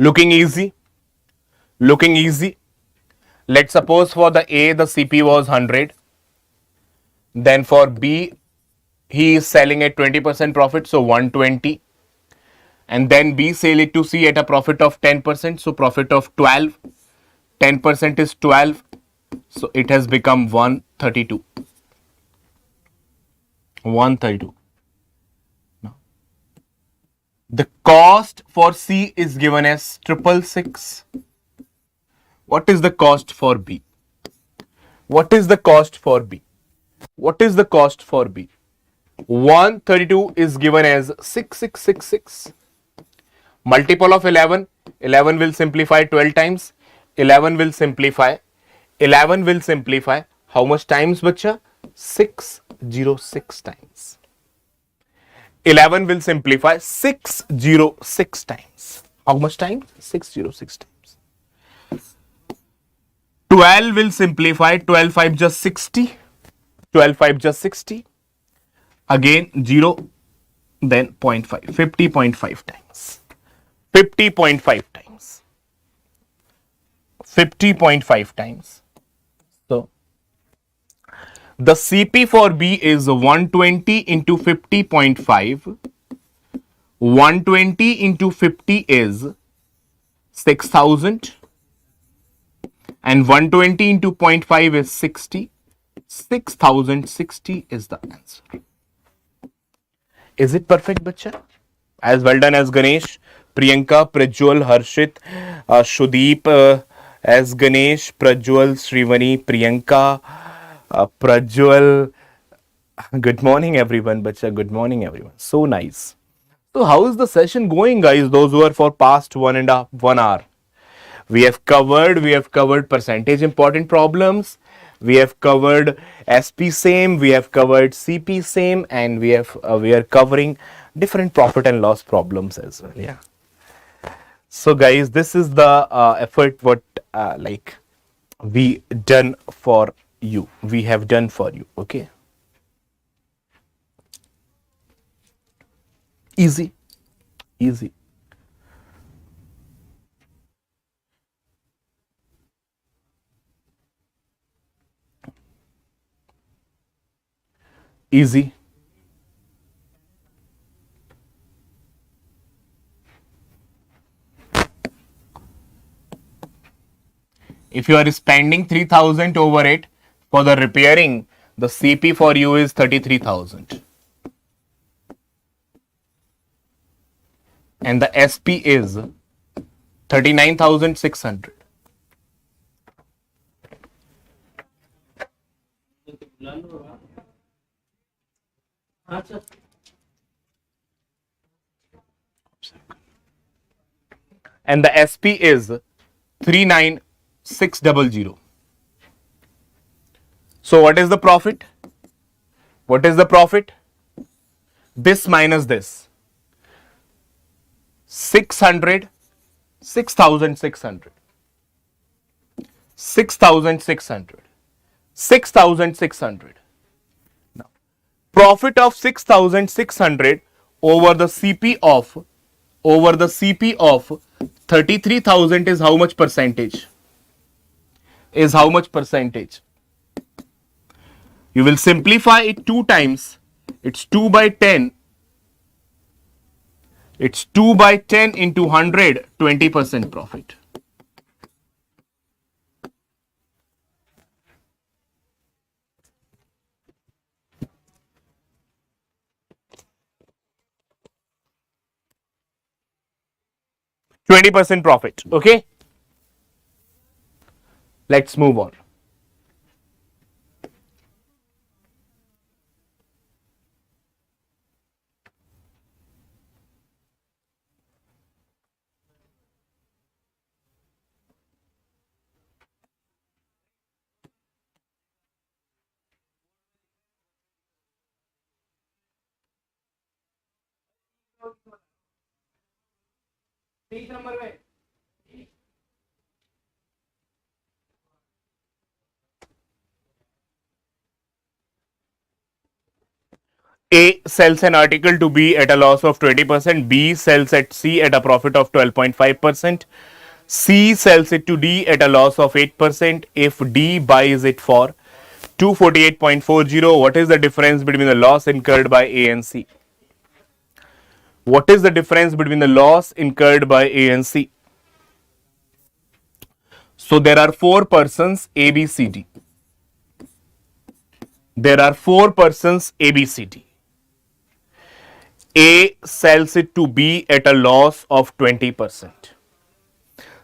Looking easy. Let's suppose for the A, the CP was 100. Then for B, he is selling at 20% profit, so 120. And then B sell it to C at a profit of 10%, so profit of 12. 10% is 12, so it has become 132. 132. Now, the cost for C is given as 666. What is the cost for B? What is the cost for B? 132 is given as 6666. Multiple of 11. 11 will simplify 12 times. 11 will simplify. How much times, bacha? 606 times. 11 will simplify 606 times. How much times? 606 times. 12 will simplify 12 5 just 60. 12 5 just 60. Again 0, then 0.5. 50.5 times. 50.5 times. 50.5 times. So the CP for B is 120 into 50.5. 120 into 50 is 6,000. And 120 into 0.5 is 60. 6,060 is the answer. Is it perfect, bacha? As well done as Ganesh, Priyanka, Prajwal, Harshit, Shudeep, as Ganesh, Prajwal, Srivani, Priyanka, Prajwal. Good morning, everyone, bacha. Good morning, everyone. So nice. So, how is the session going, guys? Those who are for past 1 hour. We have covered percentage important problems. We have covered SP same, we have covered CP same, and we are covering different profit and loss problems as well. Yeah. So guys, this is the effort what like we done for you. We have done for you. Okay. Easy, easy. Easy. If you are spending 3,000 over it for the repairing, the CP for you is 33,000. And the SP is 39,600. And the SP is 39600. So what is the profit? What is the profit? This minus this. 600, 6,600. 6,600. 6,600. Now, profit of 6,600 over the CP of 33,000 is how much percentage? Is how much percentage? You will simplify it 2 times. It's 2 by 10. It's 2 by 10 into 100, 20% profit. %20 profit. Okay. Let's move on. A sells an article to B at a loss of 20%. B sells at C at a profit of 12.5%. C sells it to D at a loss of 8%. If D buys it for 248.40, what is the difference between the loss incurred by A and C? What is the difference between the loss incurred by A and C? So there are 4 persons A, B, C, D. There are 4 persons A, B, C, D. A sells it to B at a loss of 20%.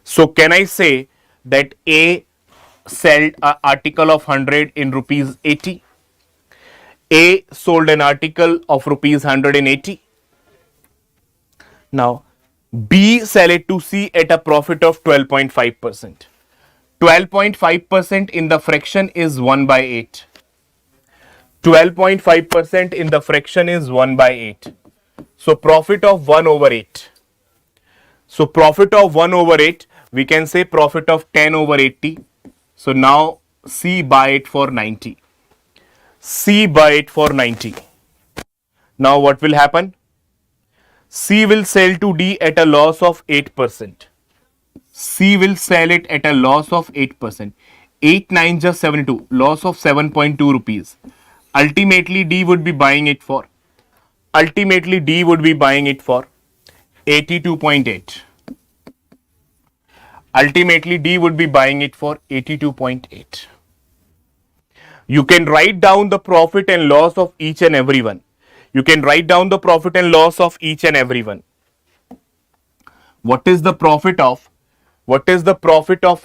So can I say that A sold an article of 100 in rupees 80? A sold an article of rupees 180. Now B sell it to C at a profit of 12.5%. 12.5% in the fraction is 1 by 8. 12.5% in the fraction is 1 by 8. So profit of 1 over 8. So profit of 1 over 8, we can say profit of 10 over 80. So now C buy it for 90. C buy it for 90. Now what will happen? C will sell to D at a loss of 8%. C will sell it at a loss of 8%. 8 9 just 72, loss of 7.2 rupees. Ultimately D would be buying it for 82.8. Ultimately D would be buying it for 82.8. You can write down the profit and loss of each and every one. You can write down the profit and loss of each and every one. What is the profit of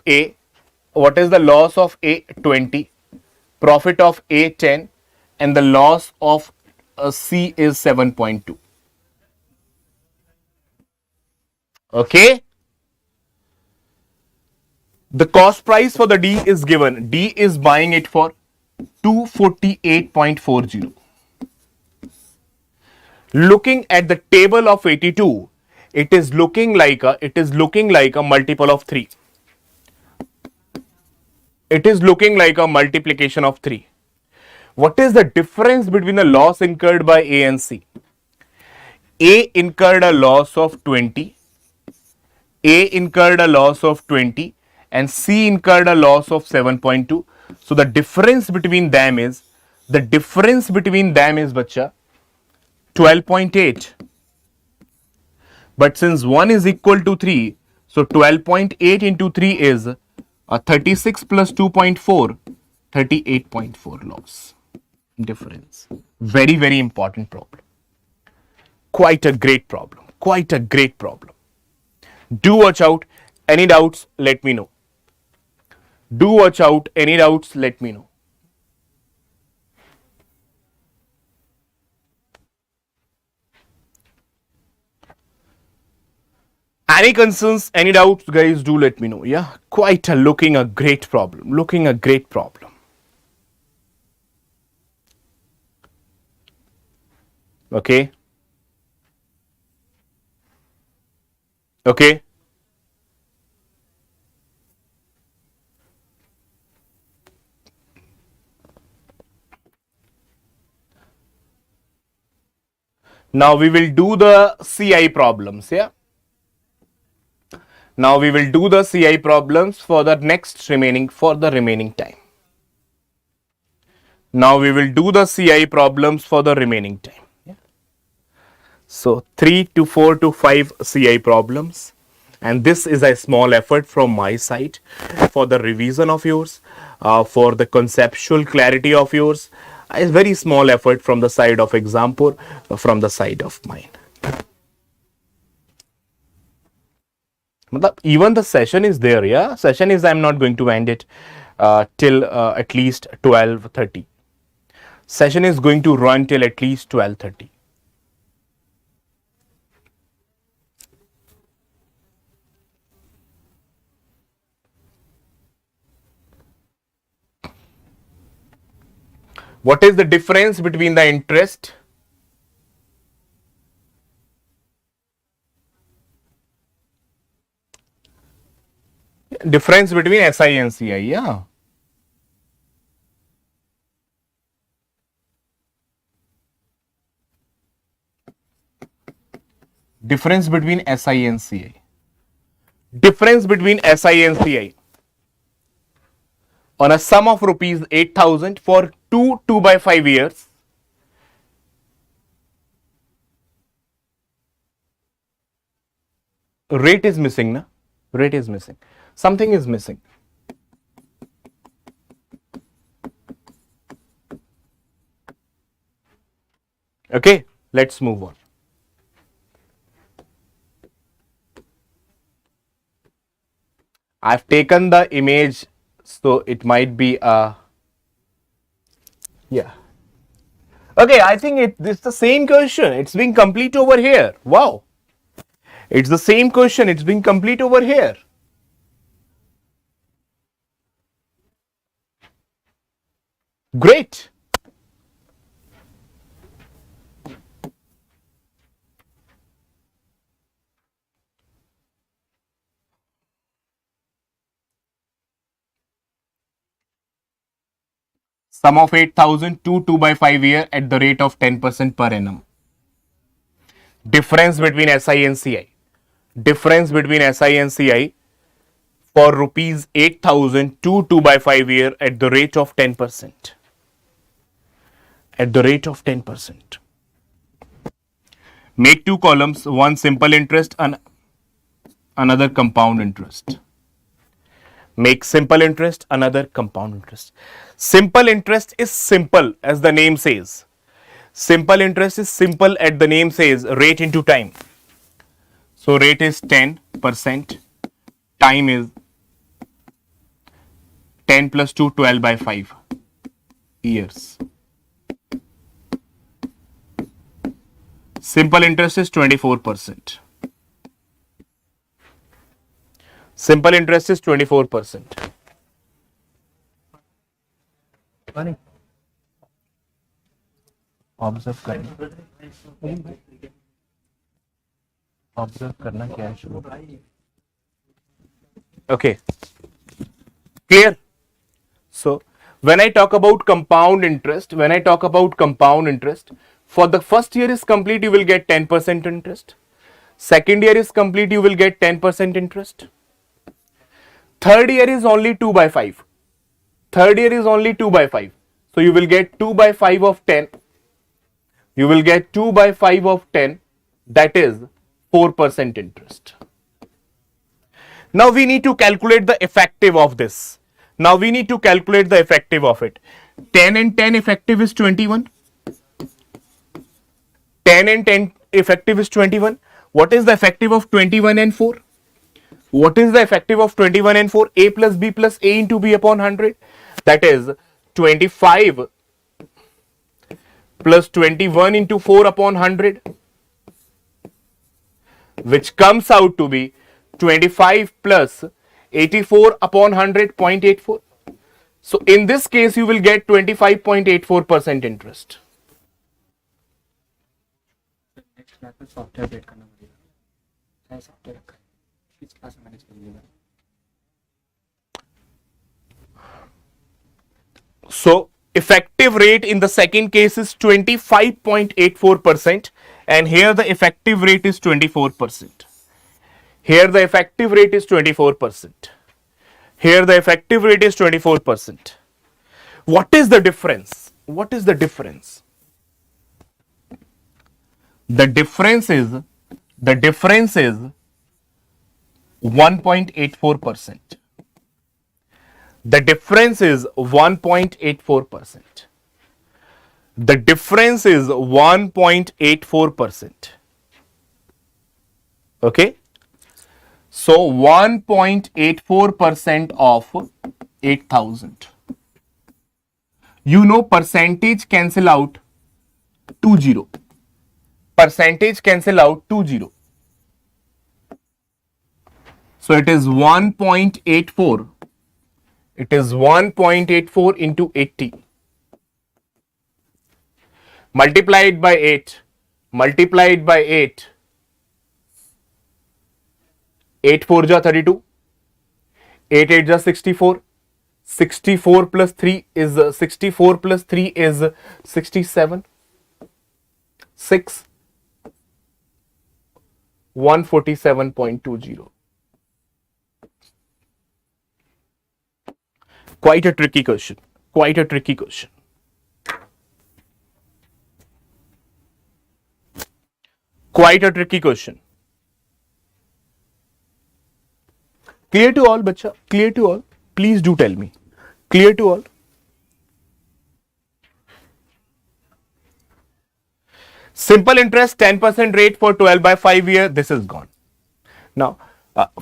A? What is the loss of A? 20. Profit of A 10, and the loss of C is 7.2. Okay. The cost price for the D is given. D is buying it for 248.40. Looking at the table of 82, it is looking like a multiple of 3. It is looking like a multiplication of 3. What is the difference between the loss incurred by A and C? A incurred a loss of 20. And C incurred a loss of 7.2. So the difference between them is bacha 12.8. But since 1 is equal to 3, so 12.8 into 3 is 36 plus 2.4, 38.4 loss difference. Very, very important problem. Quite a great problem. Do watch out. Any doubts, let me know. Any concerns, any doubts, guys, do let me know. Yeah, looking a great problem. Okay. Now we will do the CI problems. Yeah. Now we will do the CI problems for the remaining time. Yeah. So 3 to 4 to 5 CI problems, and this is a small effort from my side for the revision of yours, for the conceptual clarity of yours. A very small effort from the side of Exampur, from the side of mine. Even the session is there. Yeah, session is, I'm not going to end it till at least 12:30. Session is going to run till at least 12:30. What is the difference between the interest? Difference between SI and CI, yeah. Difference between SI and CI. On a sum of rupees 8,000 for 2 by 5 years. Rate is missing, na? Rate is missing. Something is missing. Okay, let's move on. I've taken the image, so it might be a, yeah. Okay, I think it's the same question. It's being complete over here. Wow. It's the same question. It's being complete over here. Great. Sum of 8,000 to 2 by 5 year at the rate of 10% per annum. Difference between SI and CI. Difference between SI and CI for rupees 8,000 to 2 by 5 year at the rate of 10%. At the rate of 10%. Make two columns, one simple interest and another compound interest. Make simple interest, another compound interest. Simple interest is simple as the name says. Simple interest is simple at the name says, rate into time. So rate is 10%, time is 10 plus 2, 12 by 5 years. Simple interest is 24%. Simple interest is 24%. Observe करना क्या है शुरू. Okay, clear. So when I talk about compound interest, for the first year is complete, you will get 10% interest. Second year is complete, you will get 10% interest. Third year is only 2 by 5. Third year is only 2 by 5. So you will get 2 by 5 of 10. You will get 2 by 5 of 10. That is 4% interest. Now we need to calculate the effective of this. Now we need to calculate the effective of it. 10 and 10 effective is 21. 10 and 10 effective is 21. What is the effective of 21 and 4? What is the effective of 21 and 4? A plus B plus A into B upon 100. That is 25 plus 21 into 4 upon 100, which comes out to be 25 plus 84 upon 100, 0.84. So in this case, you will get 25.84% interest. Next class में software update करना पड़ेगा. Software रखा है इस class में manage कर लीजिएगा. So effective rate in the second case is 25.84%, and here the effective rate is 24%. Here the effective rate is 24%. Here the effective rate is 24%. What is the difference? What is the difference? The difference is 1.84%. The difference is 1.84%. The difference is 1.84%. Okay. So 1.84% of 8,000. You know percentage cancel out 20. Percentage cancel out 20. So it is 1.84. It is 1.84 into 80. Multiplied by 8. Multiplied by 8. 8 4 ja 32. 8 8 ja 64. 64 plus 3 is 64 plus 3 is 67. 6. 147.20. Quite a tricky question. Quite a tricky question. Quite a tricky question. Clear to all, bacha? Clear to all? Please do tell me. Clear to all? Simple interest 10% rate for 12 by 5 year. This is gone. Now,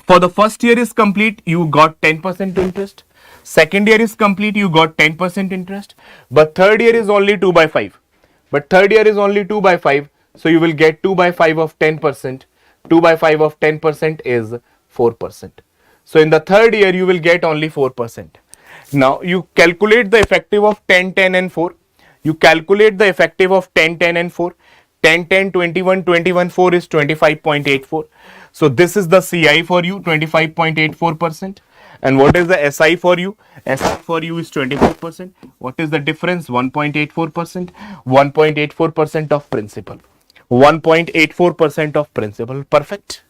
for the first year is complete, you got 10% interest. Second year is complete, you got 10% interest. But third year is only 2 by 5. But third year is only 2 by 5. So you will get 2 by 5 of 10%. 2 by 5 of 10% is 4%. So in the third year, you will get only 4%. Now you calculate the effective of 10, 10 and 4. You calculate the effective of 10, 10 and 4. 10, 10, 21, 21, 4 is 25.84. So this is the CI for you, 25.84%. And what is the SI for you? SI for you is 24%. What is the difference? 1.84%. 1.84% of principal. 1.84% of principal. Perfect.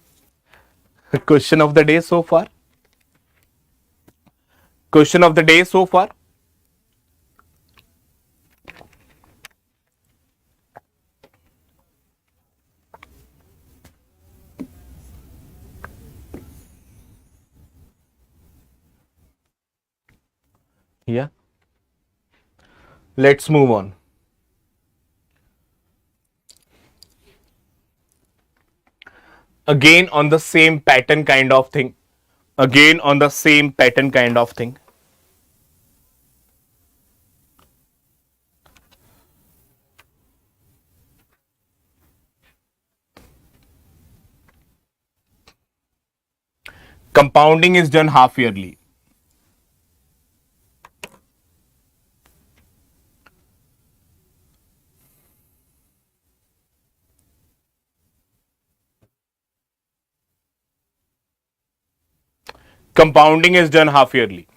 Question of the day so far. Question of the day so far. Yeah. Let's move on. Again on the same pattern kind of thing. Again on the same pattern kind of thing. Compounding is done half yearly. Compounding is done half yearly.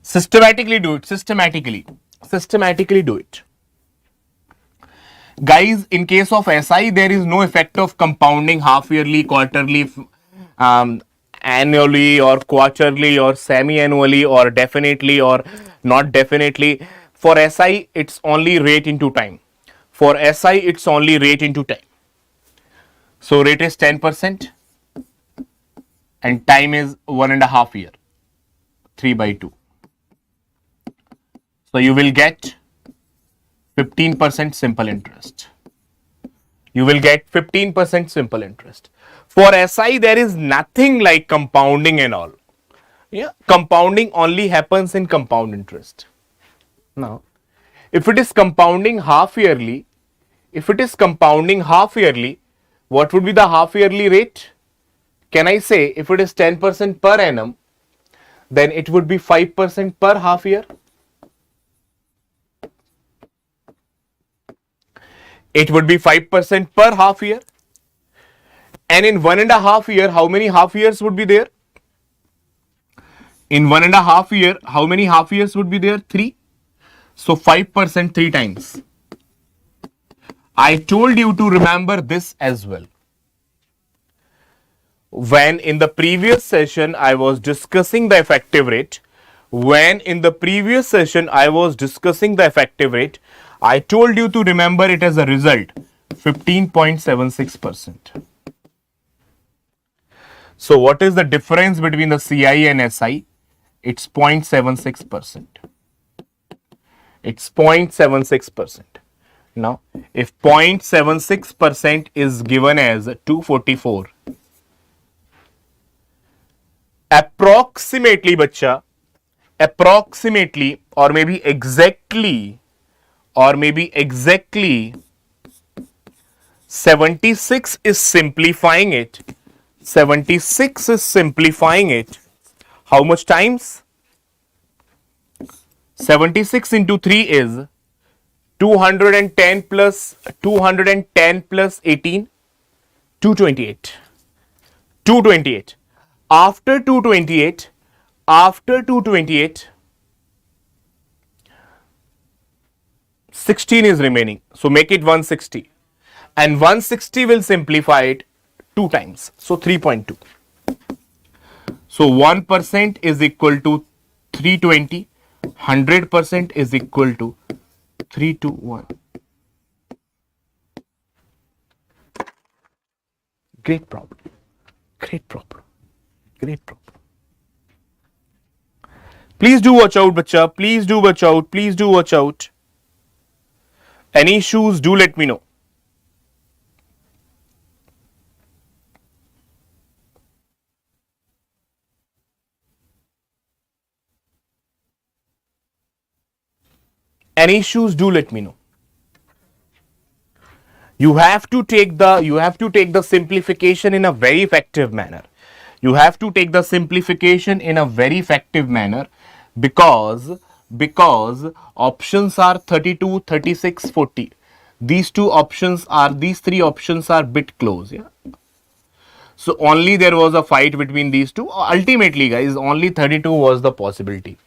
Systematically do it. Systematically do it. Guys, in case of SI, there is no effect of compounding half yearly, quarterly, um, annually, or quarterly, or semi annually, or definitely, or not definitely. For SI, it's only rate into time. For SI, it's only rate into time. So, rate is 10% and time is 1.5 years, 3 by 2. So, you will get 15% simple interest. You will get 15% simple interest. For SI, there is nothing like compounding and all. Yeah, compounding only happens in compound interest. Now, if it is compounding half yearly, what would be the half yearly rate? Can I say if it is 10% per annum, then it would be 5% per half year? It would be 5% per half year. And in 1.5 years, how many half years would be there? In 1.5 years, how many half years would be there? 3. So 5% 3 times. I told you to remember this as well. When in the previous session I was discussing the effective rate, I told you to remember it as a result 15.76%. So what is the difference between the CI and SI? It's 0.76%. It's 0.76%. Now, if 0.76% is given as 244, approximately, bacha, approximately, or maybe exactly 76 is simplifying it. 76 is simplifying it. How much times? 76 into 3 is 210 plus 18, 228. 228. After 228, 16 is remaining. So make it 160. And 160 will simplify it 2 times. So 3.2. So 1% is equal to 320. 100% is equal to 321. Great problem. Great problem. Great problem. Please do watch out, bacha. Please do watch out. Please do watch out. Any issues, do let me know. Any issues, do let me know. You have to take the simplification in a very effective manner. You have to take the simplification in a very effective manner, because options are 32, 36, 40. These three options are bit close. Yeah. So only there was a fight between these two. Ultimately, guys, only 32 was the possibility.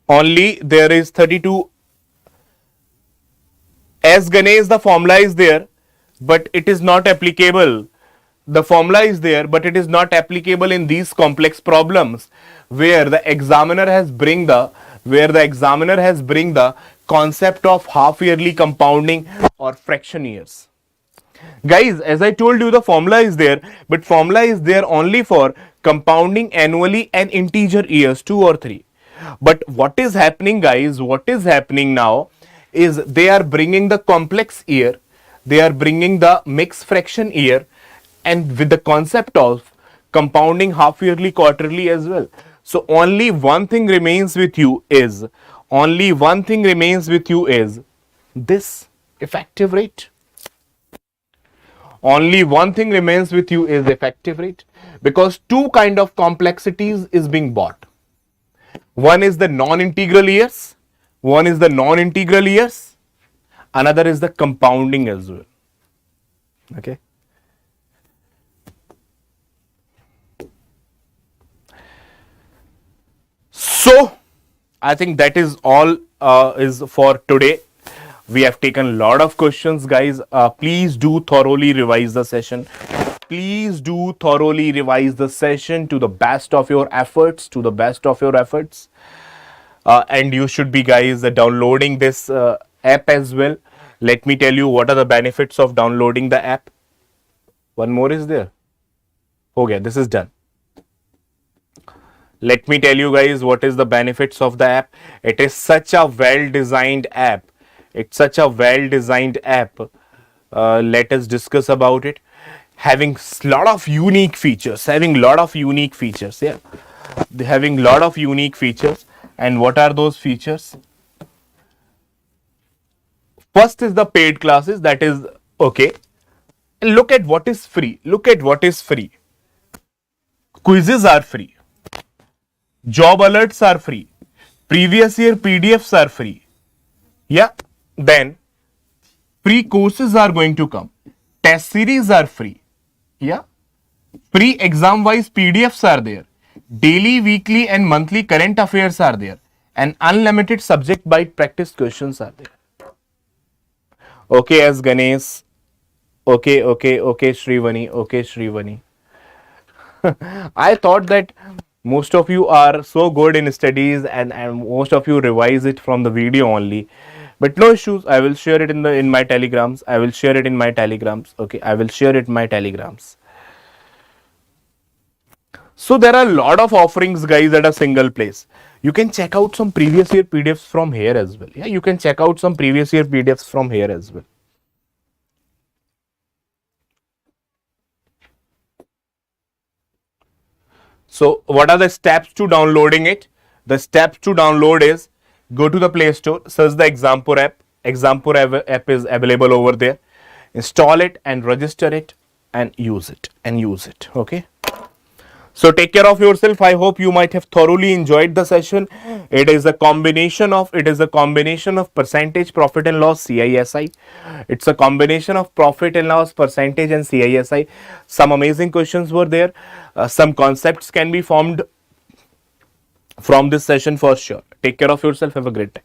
Only there is 32. As Ganesh, the formula is there, but it is not applicable. The formula is there, but it is not applicable in these complex problems where the examiner has bring the concept of half yearly compounding or fraction years. Guys, as I told you, the formula is there, but formula is there only for compounding annually and integer years, 2 or 3. But what is happening, guys, what is happening now is they are bringing the complex year, they are bringing the mixed fraction year, and with the concept of compounding half yearly, quarterly as well. So only one thing remains with you is this effective rate. Only one thing remains with you is effective rate, because two kind of complexities is being bought. One is the non-integral years, another is the compounding as well. Okay. So I think that is all is for today. We have taken a lot of questions, guys. Please do thoroughly revise the session. Please do thoroughly revise the session to the best of your efforts. And you should be, guys, downloading this app as well. Let me tell you what are the benefits of downloading the app. One more is there. Okay, this is done. Let me tell you, guys, what is the benefits of the app. It is such a well-designed app. Let us discuss about it. Having lot of unique features. Yeah, having lot of unique features. And what are those features? First is the paid classes. That is okay. And look at what is free. Quizzes are free. Job alerts are free. Previous year PDFs are free. Yeah. Then free courses are going to come. Test series are free. Yeah. Free exam wise PDFs are there. Daily, weekly and monthly current affairs are there. And unlimited subject by practice questions are there. Okay, as Ganesh. Okay, Shrivani. I thought that most of you are so good in studies and most of you revise it from the video only. But no issues. I will share it in my telegrams. Okay, I will share it in my telegrams. So there are a lot of offerings, guys, at a single place. You can check out some previous year PDFs from here as well. Yeah, you can check out some previous year PDFs from here as well. So what are the steps to downloading it? The steps to download is go to the Play Store, search the Exampur app. Exampur app is available over there. Install it and register it and use it. Okay. So take care of yourself. I hope you might have thoroughly enjoyed the session. It is a combination of percentage, profit and loss, CISI. It's a combination of profit and loss, percentage and CISI. Some amazing questions were there. Some concepts can be formed from this session for sure. Take care of yourself. Have a great day.